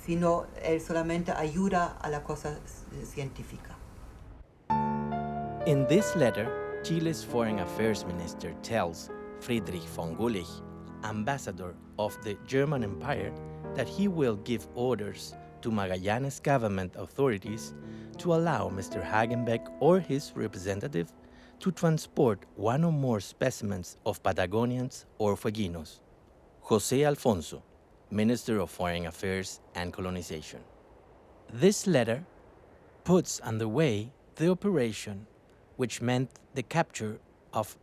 sino él solamente ayuda a la cosa científica. In this letter, Chile's Foreign Affairs Minister tells Friedrich von Gulich, ambassador of the German Empire, that he will give orders to Magallanes government authorities to allow Mr. Hagenbeck or his representative to transport one or more specimens of Patagonians or Fueguinos. José Alfonso, Minister of Foreign Affairs and Colonization. This letter puts underway the operation, which meant the capture of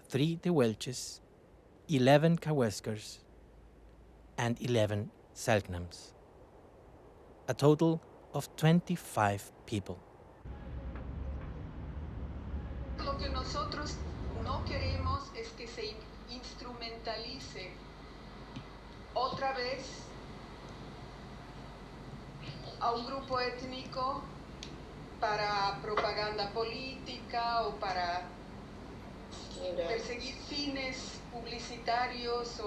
3 Tehuelches, 11 Cahuéscars, and 11 Selknams, a total of 25 people. Lo que nosotros no queremos es que se instrumentalice otra vez a un grupo étnico para propaganda política o para perseguir fines publicitarios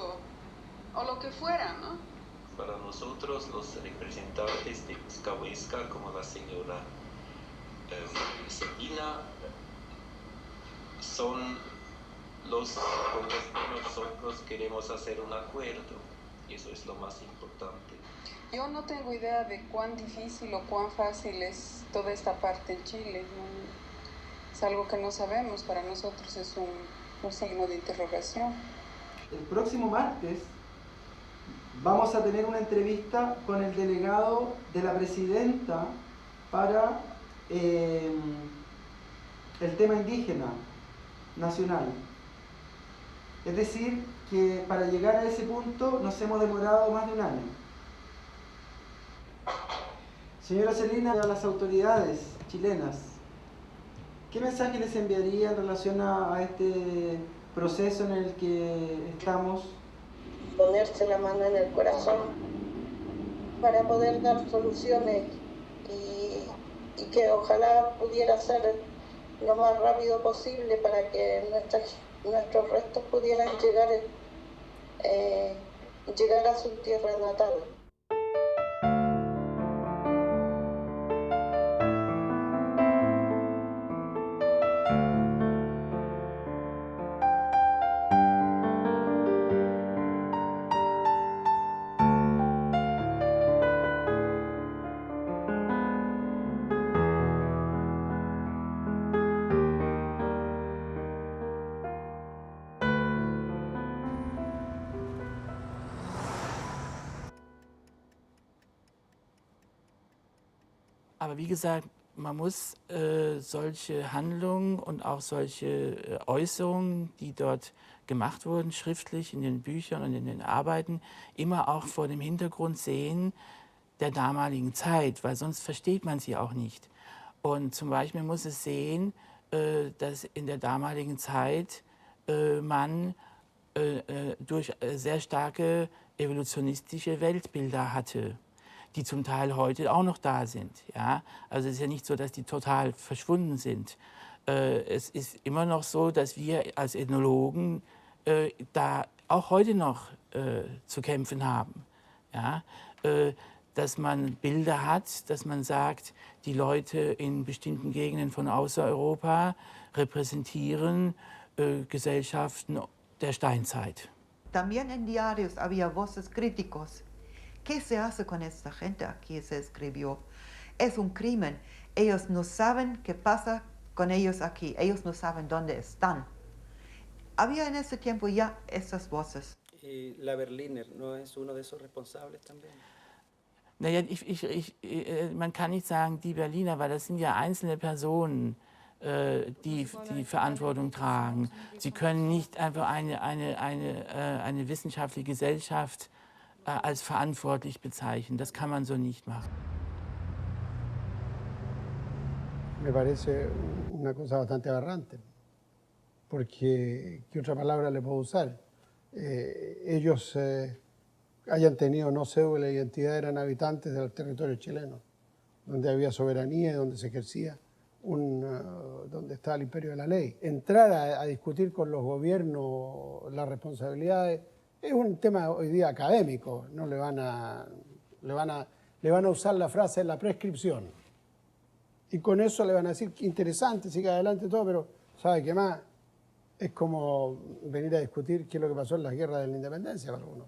o lo que fuera, ¿no? Para nosotros, los representantes de Cahuéscar, como la señora Seguina, son los con los que nosotros queremos hacer un acuerdo, y eso es lo más importante. Yo no tengo idea de cuán difícil o cuán fácil es toda esta parte en Chile, ¿no? Es algo que no sabemos, para nosotros es un signo de interrogación. El próximo martes vamos a tener una entrevista con el delegado de la presidenta para el tema indígena nacional. Es decir, que para llegar a ese punto nos hemos demorado más de un año. Señora Celina, a las autoridades chilenas, ¿qué mensaje les enviaría en relación a este proceso en el que estamos? Ponerse la mano en el corazón para poder dar soluciones y que ojalá pudiera ser lo más rápido posible para que nuestros restos pudieran llegar a su tierra natal. Aber wie gesagt, man muss solche Handlungen und auch solche Äußerungen, die dort gemacht wurden, schriftlich in den Büchern und in den Arbeiten, immer auch vor dem Hintergrund sehen der damaligen Zeit, weil sonst versteht man sie auch nicht. Und zum Beispiel muss es sehen, dass in der damaligen Zeit man durch sehr starke evolutionistische Weltbilder hatte, die zum Teil heute auch noch da sind. Ja? Also es ist ja nicht so, dass die total verschwunden sind. Es ist immer noch so, dass wir als Ethnologen da auch heute noch zu kämpfen haben. Ja? Dass man Bilder hat, dass man sagt, die Leute in bestimmten Gegenden von Außereuropa repräsentieren Gesellschaften der Steinzeit. También en diarios había voces críticos. ¿Qué se hace con esta gente? Aquí se escribió. Es un crimen. Ellos no saben qué pasa con ellos aquí. Ellos no saben dónde están. Había en ese tiempo ya esas voces. ¿Y la Berliner no es uno de esos responsables también? Naja, man kann nicht sagen, die Berliner, weil das sind ja einzelne Personen. die Verantwortung tragen. Sie können nicht einfach eine wissenschaftliche Gesellschaft als verantwortlich bezeichnen. Das kann man so nicht machen. Me parece una cosa bastante aberrante, porque ¿qué otra palabra le puedo usar? Ellos hayan tenido no cédula de identidad, eran habitantes del territorio chileno, donde había soberanía y donde se ejercía donde estaba el imperio de la ley. Entrar a discutir con los gobiernos las responsabilidades es un tema hoy día académico, no le van a usar la frase la prescripción. Y con eso le van a decir que interesante, sigue adelante todo, pero ¿sabe qué más? Es como venir a discutir qué es lo que pasó en las guerras de la independencia para algunos.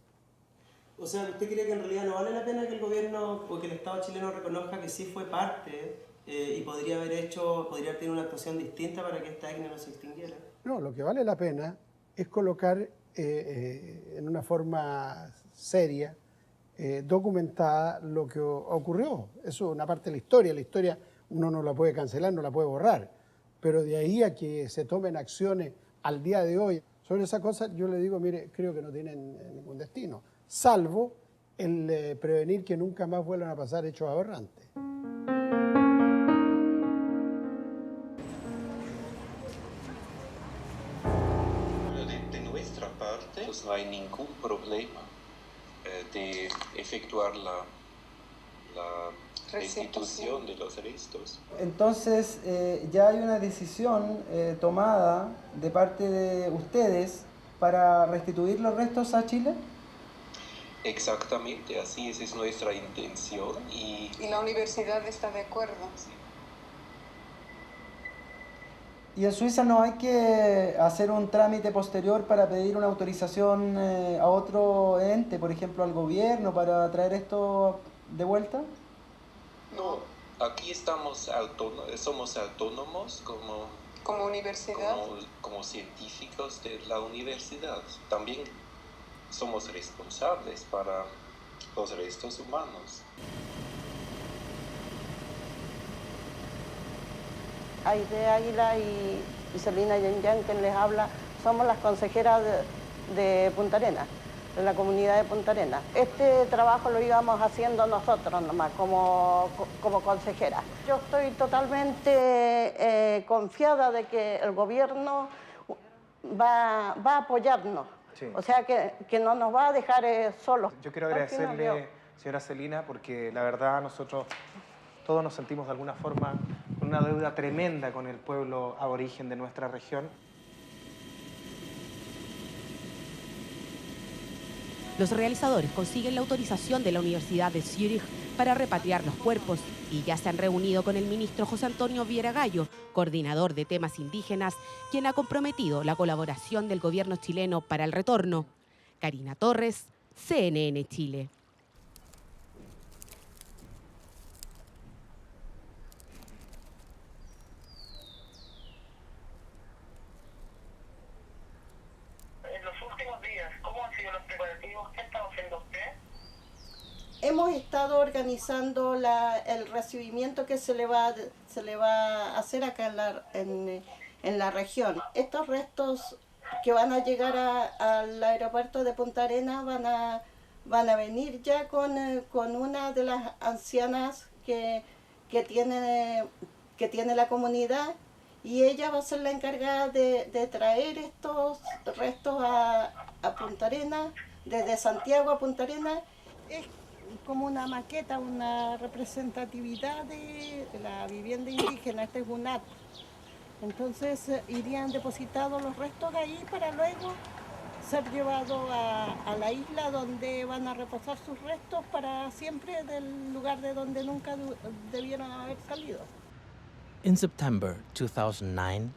O sea, ¿usted cree que en realidad no vale la pena que el gobierno o que el Estado chileno reconozca que sí fue parte y podría haber tenido una actuación distinta para que esta etnia no se extinguiera? No, lo que vale la pena es colocar en una forma seria, documentada, lo que ocurrió. Eso es una parte de la historia. La historia uno no la puede cancelar, no la puede borrar. Pero de ahí a que se tomen acciones al día de hoy sobre esa cosa, yo le digo, mire, creo que no tienen ningún destino, salvo el prevenir que nunca más vuelvan a pasar hechos aberrantes. De nuestra parte, pues no hay ningún problema de efectuar la restitución de los restos. Entonces, ya hay una decisión tomada de parte de ustedes para restituir los restos a Chile. Exactamente, así es nuestra intención. Y la universidad está de acuerdo. Sí. ¿Y en Suiza no hay que hacer un trámite posterior para pedir una autorización a otro ente, por ejemplo al gobierno, para traer esto de vuelta? No, aquí somos autónomos como universidad, como científicos de la universidad. También somos responsables para los restos humanos. Aide Águila y Celina Yanyan, quien les habla, somos las consejeras de Punta Arenas, de la comunidad de Punta Arenas. Este trabajo lo íbamos haciendo nosotros nomás, como consejeras. Yo estoy totalmente confiada de que el gobierno va a apoyarnos. Sí. O sea, que no nos va a dejar solos. Yo quiero agradecerle, señora Celina, porque la verdad nosotros todos nos sentimos de alguna forma con una deuda tremenda con el pueblo aborigen de nuestra región. Los realizadores consiguen la autorización de la Universidad de Zúrich para repatriar los cuerpos y ya se han reunido con el ministro José Antonio Viera Gallo, coordinador de temas indígenas, quien ha comprometido la colaboración del gobierno chileno para el retorno. Karina Torres, CNN Chile. Hemos estado organizando el recibimiento que se le va a hacer acá en la región. Estos restos que van a llegar al aeropuerto de Punta Arenas van a venir ya con una de las ancianas que tiene la comunidad, y ella va a ser la encargada de traer estos restos a Punta Arenas, desde Santiago a Punta Arenas. Es como una maqueta, una representatividad de la vivienda indígena. Este es un acto. Entonces irían depositados los restos ahí para luego ser llevados a la isla donde van a reposar sus restos para siempre, del lugar de donde nunca debieron haber salido. In September 2009,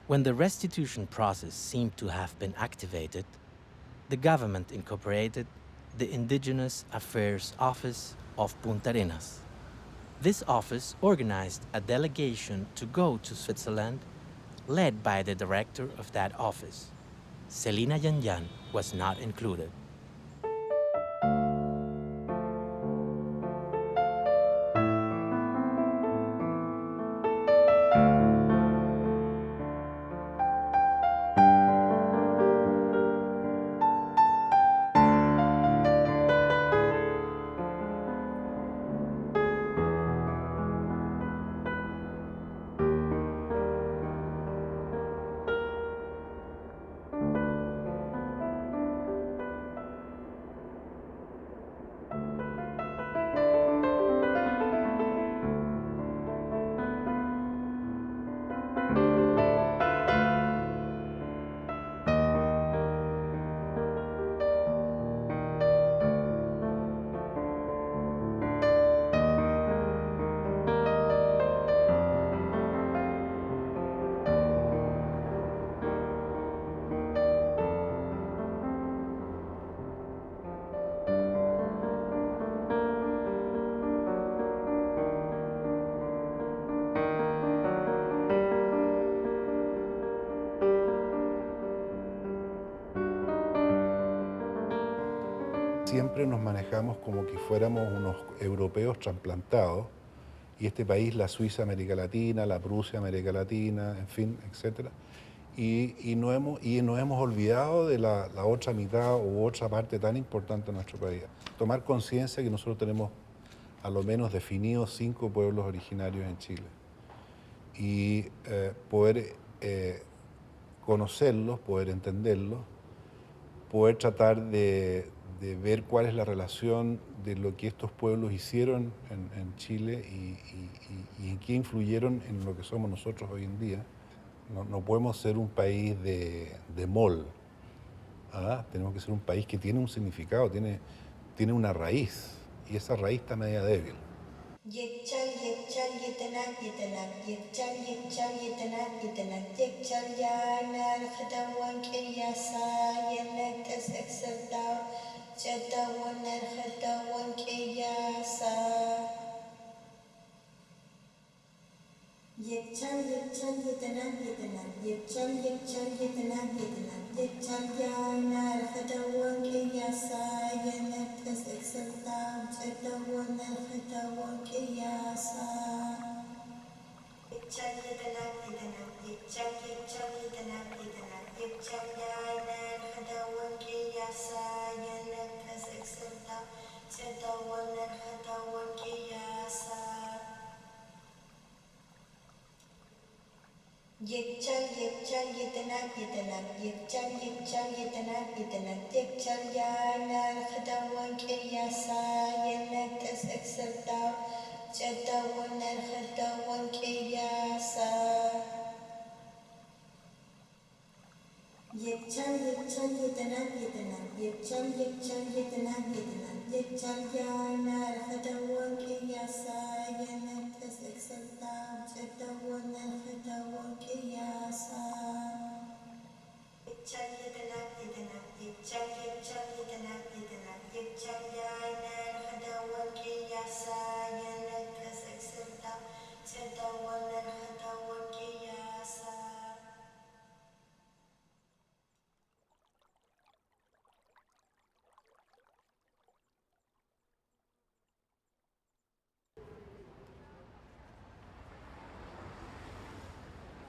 when the restitution process seemed to have been activated, the government incorporated the Indigenous Affairs Office of Punta Arenas. This office organized a delegation to go to Switzerland, led by the director of that office. Celina Yanyan was not included. siempre nos manejamos como que fuéramos unos europeos trasplantados, y este país, la Suiza América Latina, la Prusia América Latina, en fin, etc. Y nos hemos olvidado de la otra mitad u otra parte tan importante de nuestro país. Tomar conciencia que nosotros tenemos a lo menos definidos 5 pueblos originarios en Chile. Y poder conocerlos, poder entenderlos, poder tratar de ver cuál es la relación de lo que estos pueblos hicieron en Chile y en qué influyeron en lo que somos nosotros hoy en día. No podemos ser un país de mall. Tenemos que ser un país que tiene un significado, tiene una raíz, y esa raíz está media débil.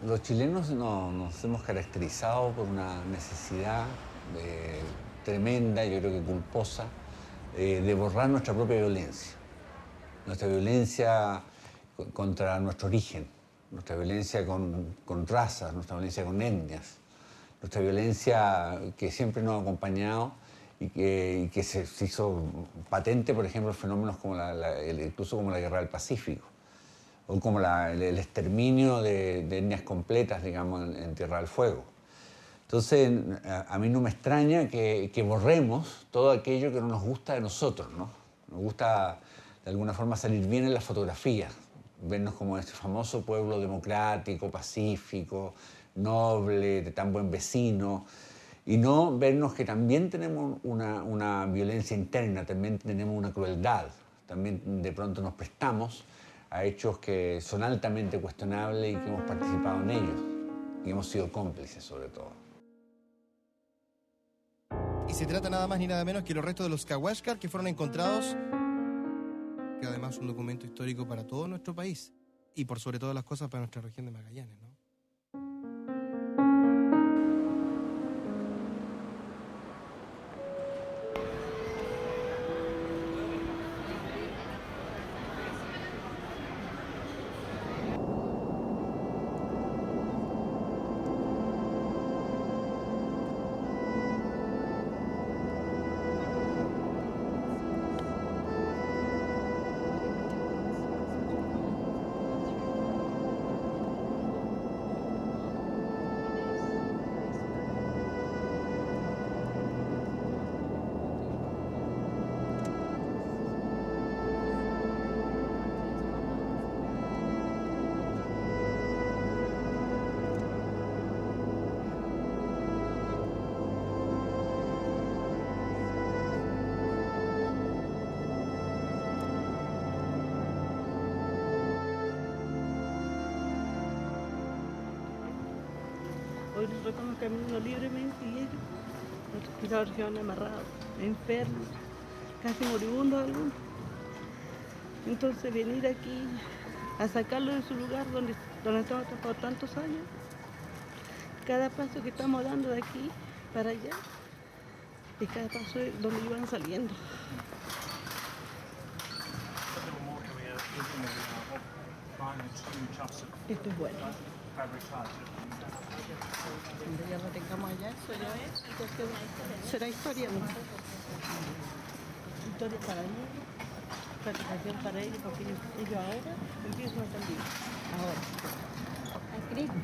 Los chilenos nos hemos caracterizado por una necesidad tremenda, yo creo que culposa, de borrar nuestra propia violencia. Nuestra violencia contra nuestro origen, nuestra violencia con razas, nuestra violencia con etnias, nuestra violencia que siempre nos ha acompañado y que se hizo patente, por ejemplo, fenómenos como incluso como la Guerra del Pacífico, o como el exterminio de etnias completas, digamos, en Tierra del Fuego. Entonces, a mí no me extraña que borremos todo aquello que no nos gusta de nosotros, ¿no? Nos gusta, de alguna forma, salir bien en las fotografías, vernos como este famoso pueblo democrático, pacífico, noble, de tan buen vecino, y no vernos que también tenemos una violencia interna, también tenemos una crueldad, también de pronto nos prestamos a hechos que son altamente cuestionables y que hemos participado en ellos, y hemos sido cómplices sobre todo. Y se trata nada más ni nada menos que los restos de los Cahuéscar que fueron encontrados, que además es un documento histórico para todo nuestro país, y por sobre todas las cosas para nuestra región de Magallanes, ¿no? Hoy los reconozco caminando libremente y ellos, los tirados quedan amarrados, enfermos, casi moribundos algunos. Entonces venir aquí a sacarlo de su lugar donde estamos por tantos años, cada paso que estamos dando de aquí para allá, es cada paso donde iban saliendo. Esto es bueno. Cuando ya lo tengamos allá, eso ya es, será historia, ¿no? Historia para ellos, satisfacción para ellos, porque ellos ahora empiezan a salir. Ahora. A Cristo.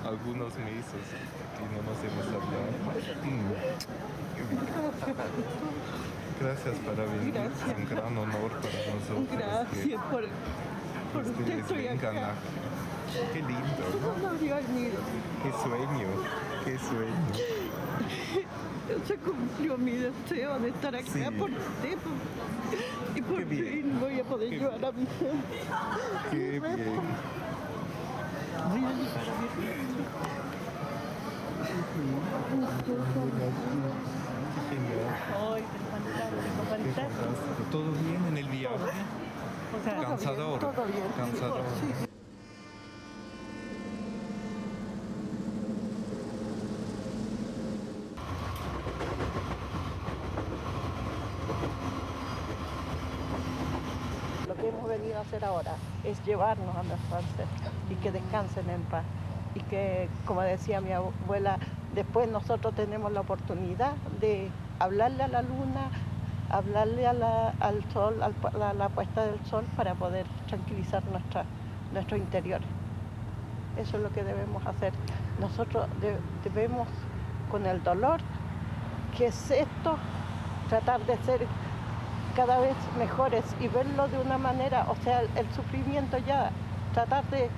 Algunos meses que no nos hemos hablado. Gracias para venir. Gracias. Es un gran honor para nosotros. Gracias por usted ustedes estoy vengan acá. Qué lindo, ¿no? No habría venido. Qué sueño, qué sueño. Se cumplió mi deseo de estar acá Sí. por usted. Y por fin voy a poder llevar a mi gente. Qué bien. Voy a llevar a mi gente. Ay, qué fantástico, fantástico. ¿Todo bien en el viaje? Cansador. Todo bien. Cansador. Sí. Lo que hemos venido a hacer ahora es llevarnos a nuestros ancestros y que descansen en paz. Y que, como decía mi abuela, después nosotros tenemos la oportunidad de hablarle a la luna, hablarle al sol, a la puesta del sol, para poder tranquilizar nuestros interiores. Eso es lo que debemos hacer. Nosotros debemos, con el dolor que es esto, tratar de ser cada vez mejores y verlo de una manera, o sea, el sufrimiento ya, tratar de,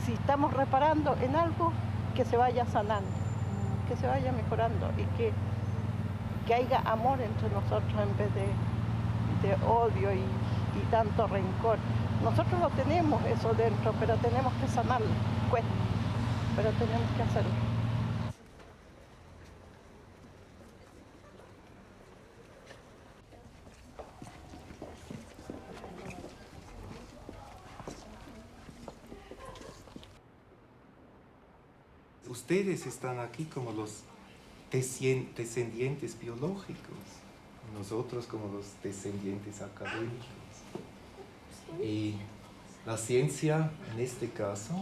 si estamos reparando en algo, que se vaya sanando, que se vaya mejorando y que haya amor entre nosotros en vez de odio y tanto rencor. Nosotros lo tenemos eso dentro, pero tenemos que sanarlo, cuesta, pero tenemos que hacerlo. Ustedes están aquí como los descendientes biológicos, nosotros como los descendientes académicos. Y la ciencia, en este caso,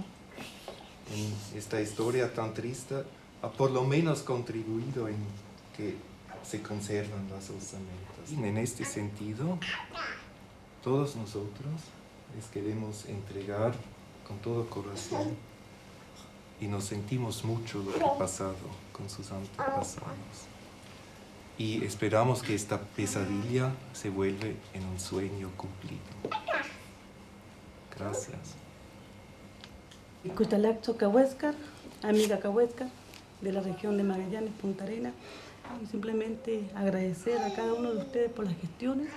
en esta historia tan triste, ha por lo menos contribuido en que se conservan las osamentas. Y en este sentido, todos nosotros les queremos entregar con todo corazón y nos sentimos mucho lo que ha pasado con sus antepasados. Y esperamos que esta pesadilla se vuelva en un sueño cumplido. Gracias. Cutalacto Cahuéscar, amiga Cahuéscar, de la región de Magallanes, Punta Arenas. Y simplemente agradecer a cada uno de ustedes por las gestiones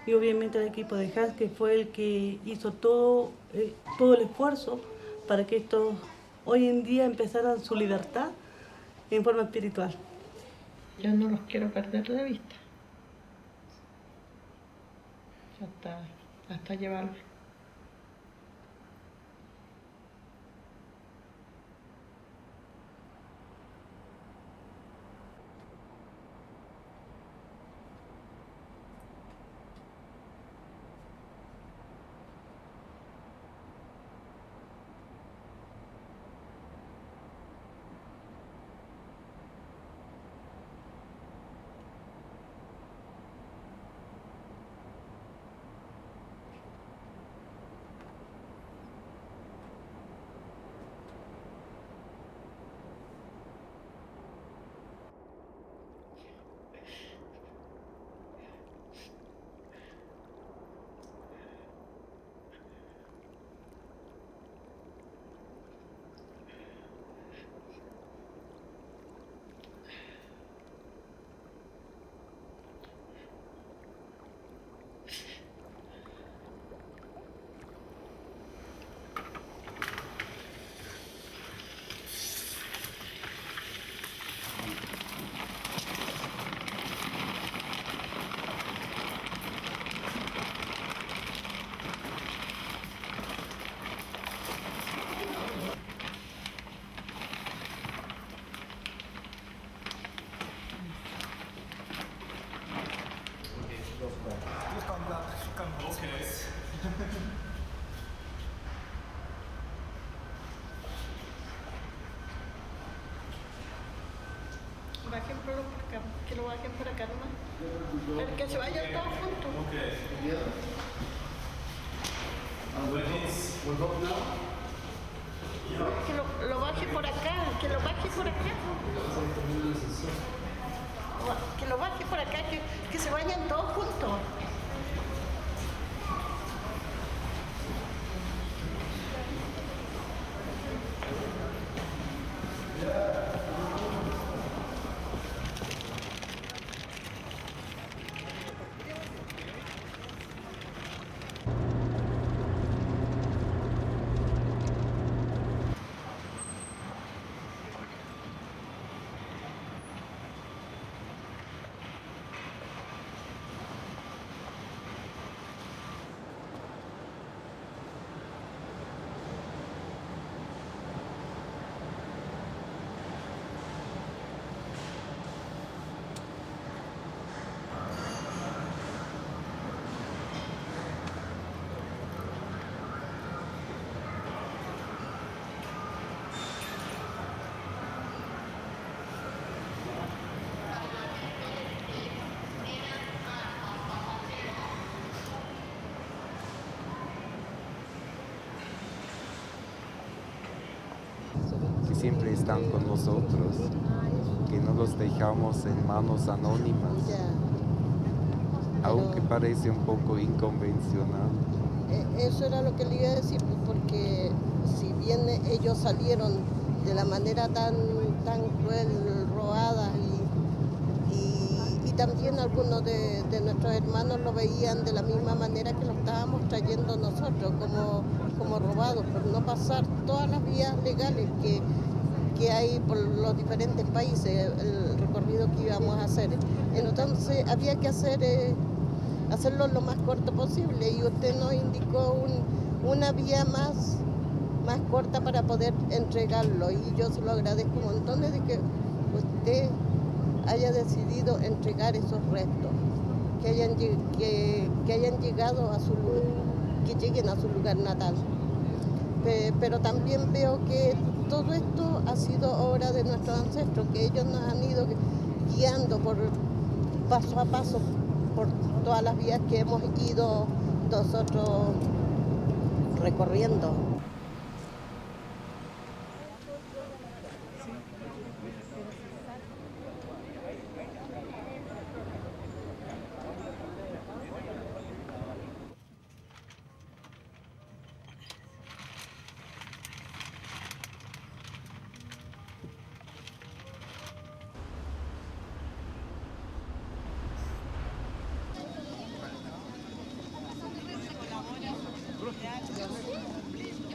y obviamente al equipo de JAS, que fue el que hizo todo el esfuerzo para que estos hoy en día empezaran su libertad en forma espiritual. Yo no los quiero perder de vista. Hasta llevarlos. bájenlo por acá, que lo bajen por acá nomás. Pero que se vayan todos juntos. Que lo baje por acá, que lo baje por acá. Que lo baje por acá, que se vayan todos juntos. Que siempre están con nosotros, que no los dejamos en manos anónimas, aunque parece un poco inconvencional. Eso era lo que le iba a decir, porque si bien ellos salieron de la manera tan cruel, robada, y también algunos de nuestros hermanos lo veían de la misma manera que lo estábamos trayendo nosotros, como robados, por no pasar todas las vías legales que hay por los diferentes países, el recorrido que íbamos a hacer. Entonces había que hacerlo lo más corto posible, y usted nos indicó una vía más corta para poder entregarlo, y yo se lo agradezco un montón de que usted haya decidido entregar esos restos, que hayan llegado a su lugar, que lleguen a su lugar natal. Pero también veo que todo esto ha sido obra de nuestros ancestros, que ellos nos han ido guiando paso a paso por todas las vías que hemos ido nosotros recorriendo.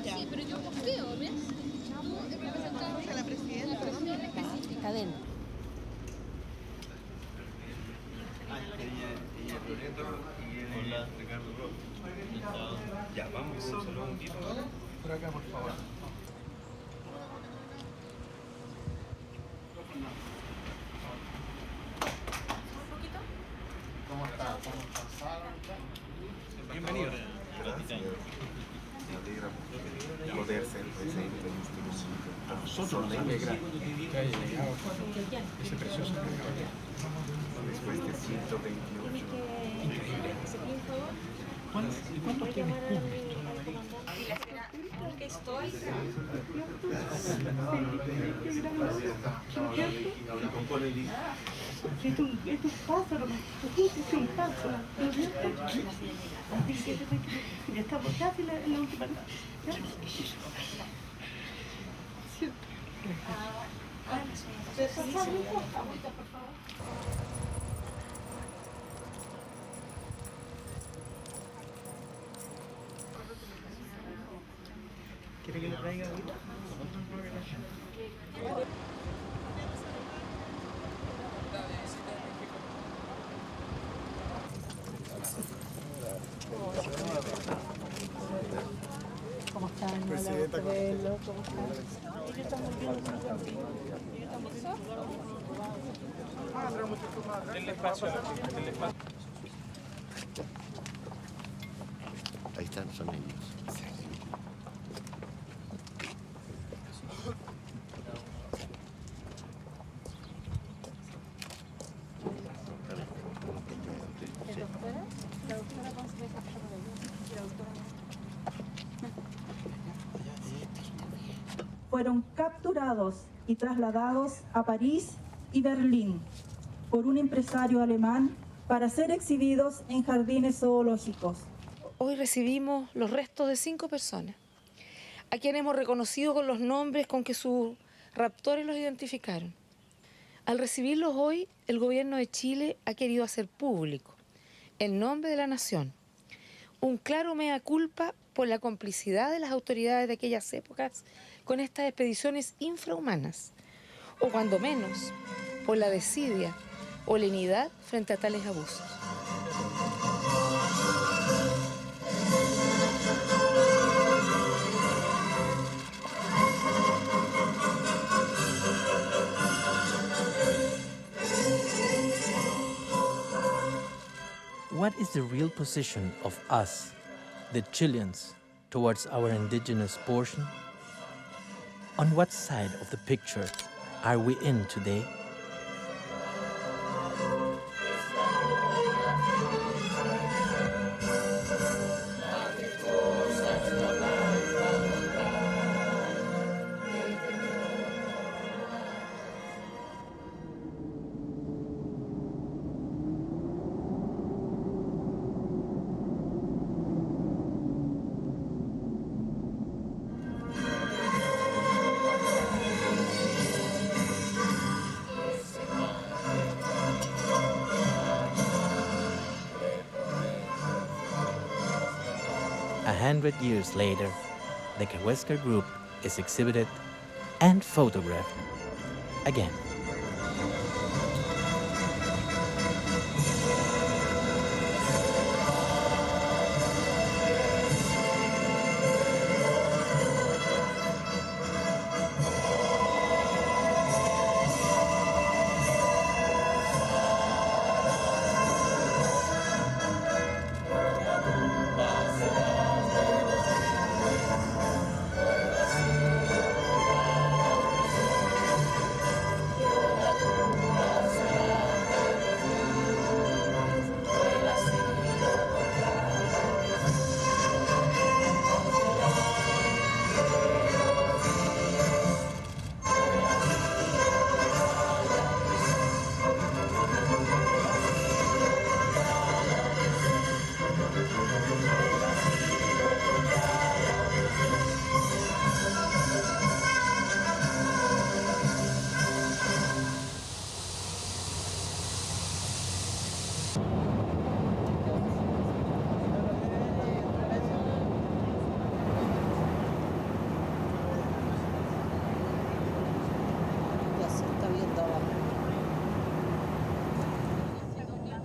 Sí, pero yo posteo, ¿ves? Representamos a la presidenta. Cadena. Ella es Loreto y él es Ricardo Roth. Ya, vamos, solo un poquito. Por acá, por favor. ¿Cómo está? ¿Cómo pasaron? Bienvenido. Gracias. Me alegra poder ser presente en este recinto. A nosotros nos alegra que haya llegado ese precioso regalo. Después de 128. Increíble. ¿Y cuántos tienes públicos? Estoy. Es un pájaro, es un pájaro. Ya estamos casi en la última. ¿Quiere que le traiga ahorita? ¿Cómo están? Presidenta, ¿Cómo están? Ellos están muy bien. Denle espacio, denle espacio. Ahí están, son ellos. fueron capturados y trasladados a París y Berlín por un empresario alemán para ser exhibidos en jardines zoológicos. Hoy recibimos los restos de 5 personas, a quienes hemos reconocido con los nombres con que sus raptores los identificaron. Al recibirlos hoy, el gobierno de Chile ha querido hacer público, en nombre de la nación, un claro mea culpa por la complicidad de las autoridades de aquellas épocas con estas expediciones infrahumanas, o cuando menos, por la desidia o lenidad frente a tales abusos. What is the real position of us, the Chileans, towards our indigenous portion? On what side of the picture are we in today? A 100 years later, the Cahuéscar group is exhibited and photographed again.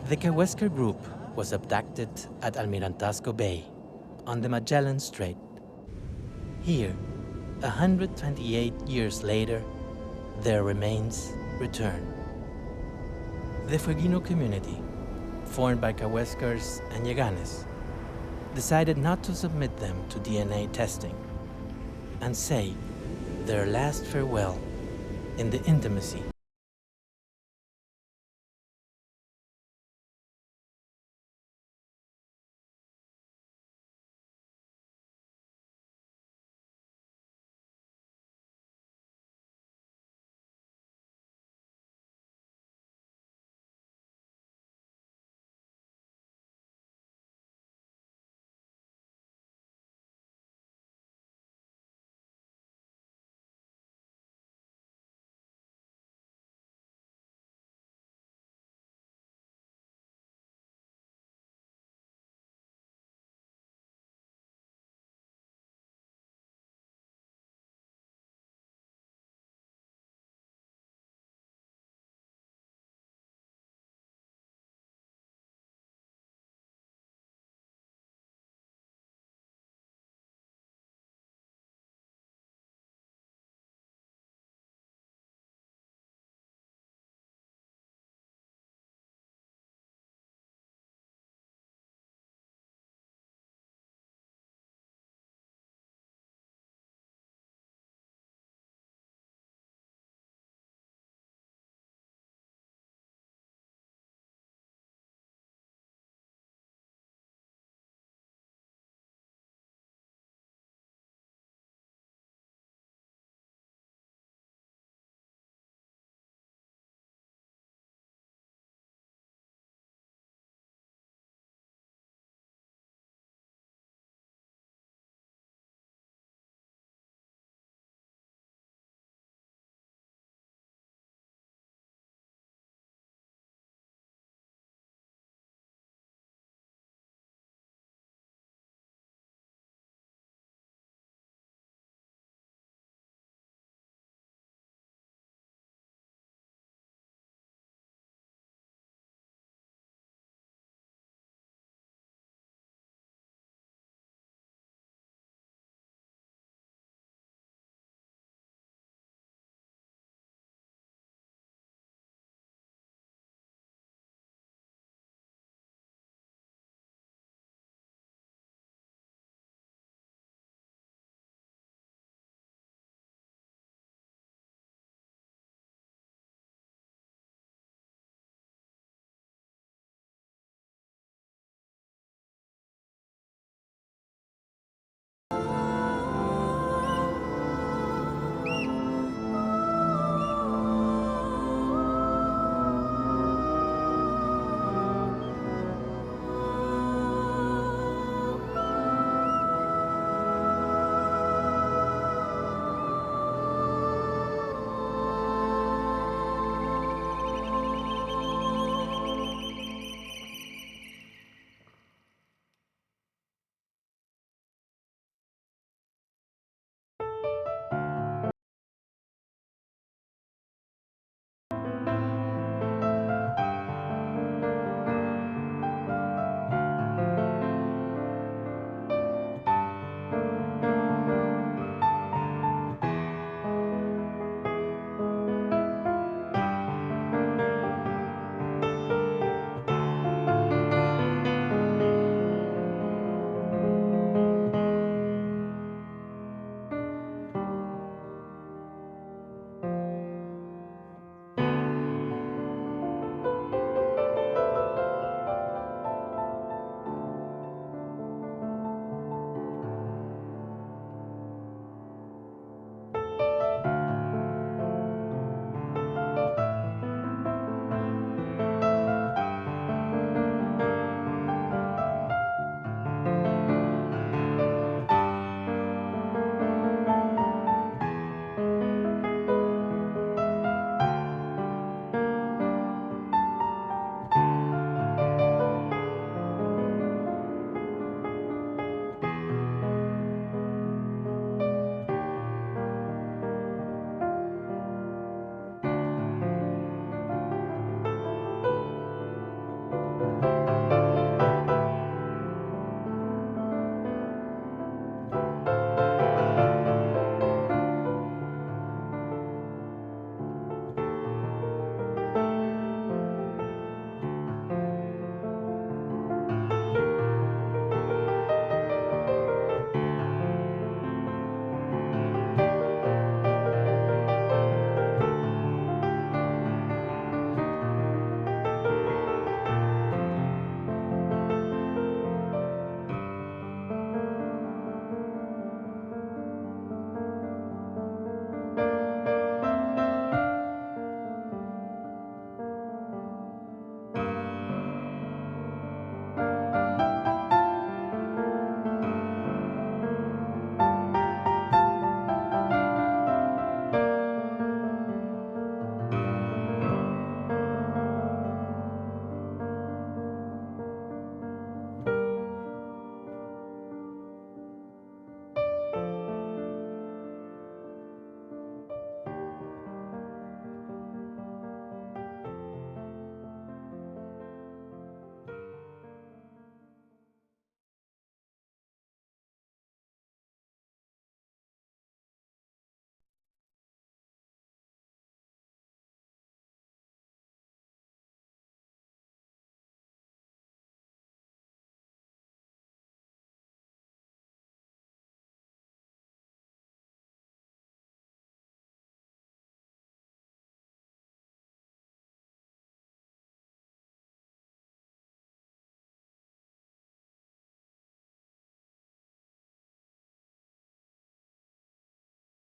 The Cahuéscar group was abducted at Almirantazgo Bay on the Magellan Strait. Here, 128 years later, their remains return. The Fueguino community, formed by Cahuéscars and Yaganes, decided not to submit them to DNA testing and say their last farewell in the intimacy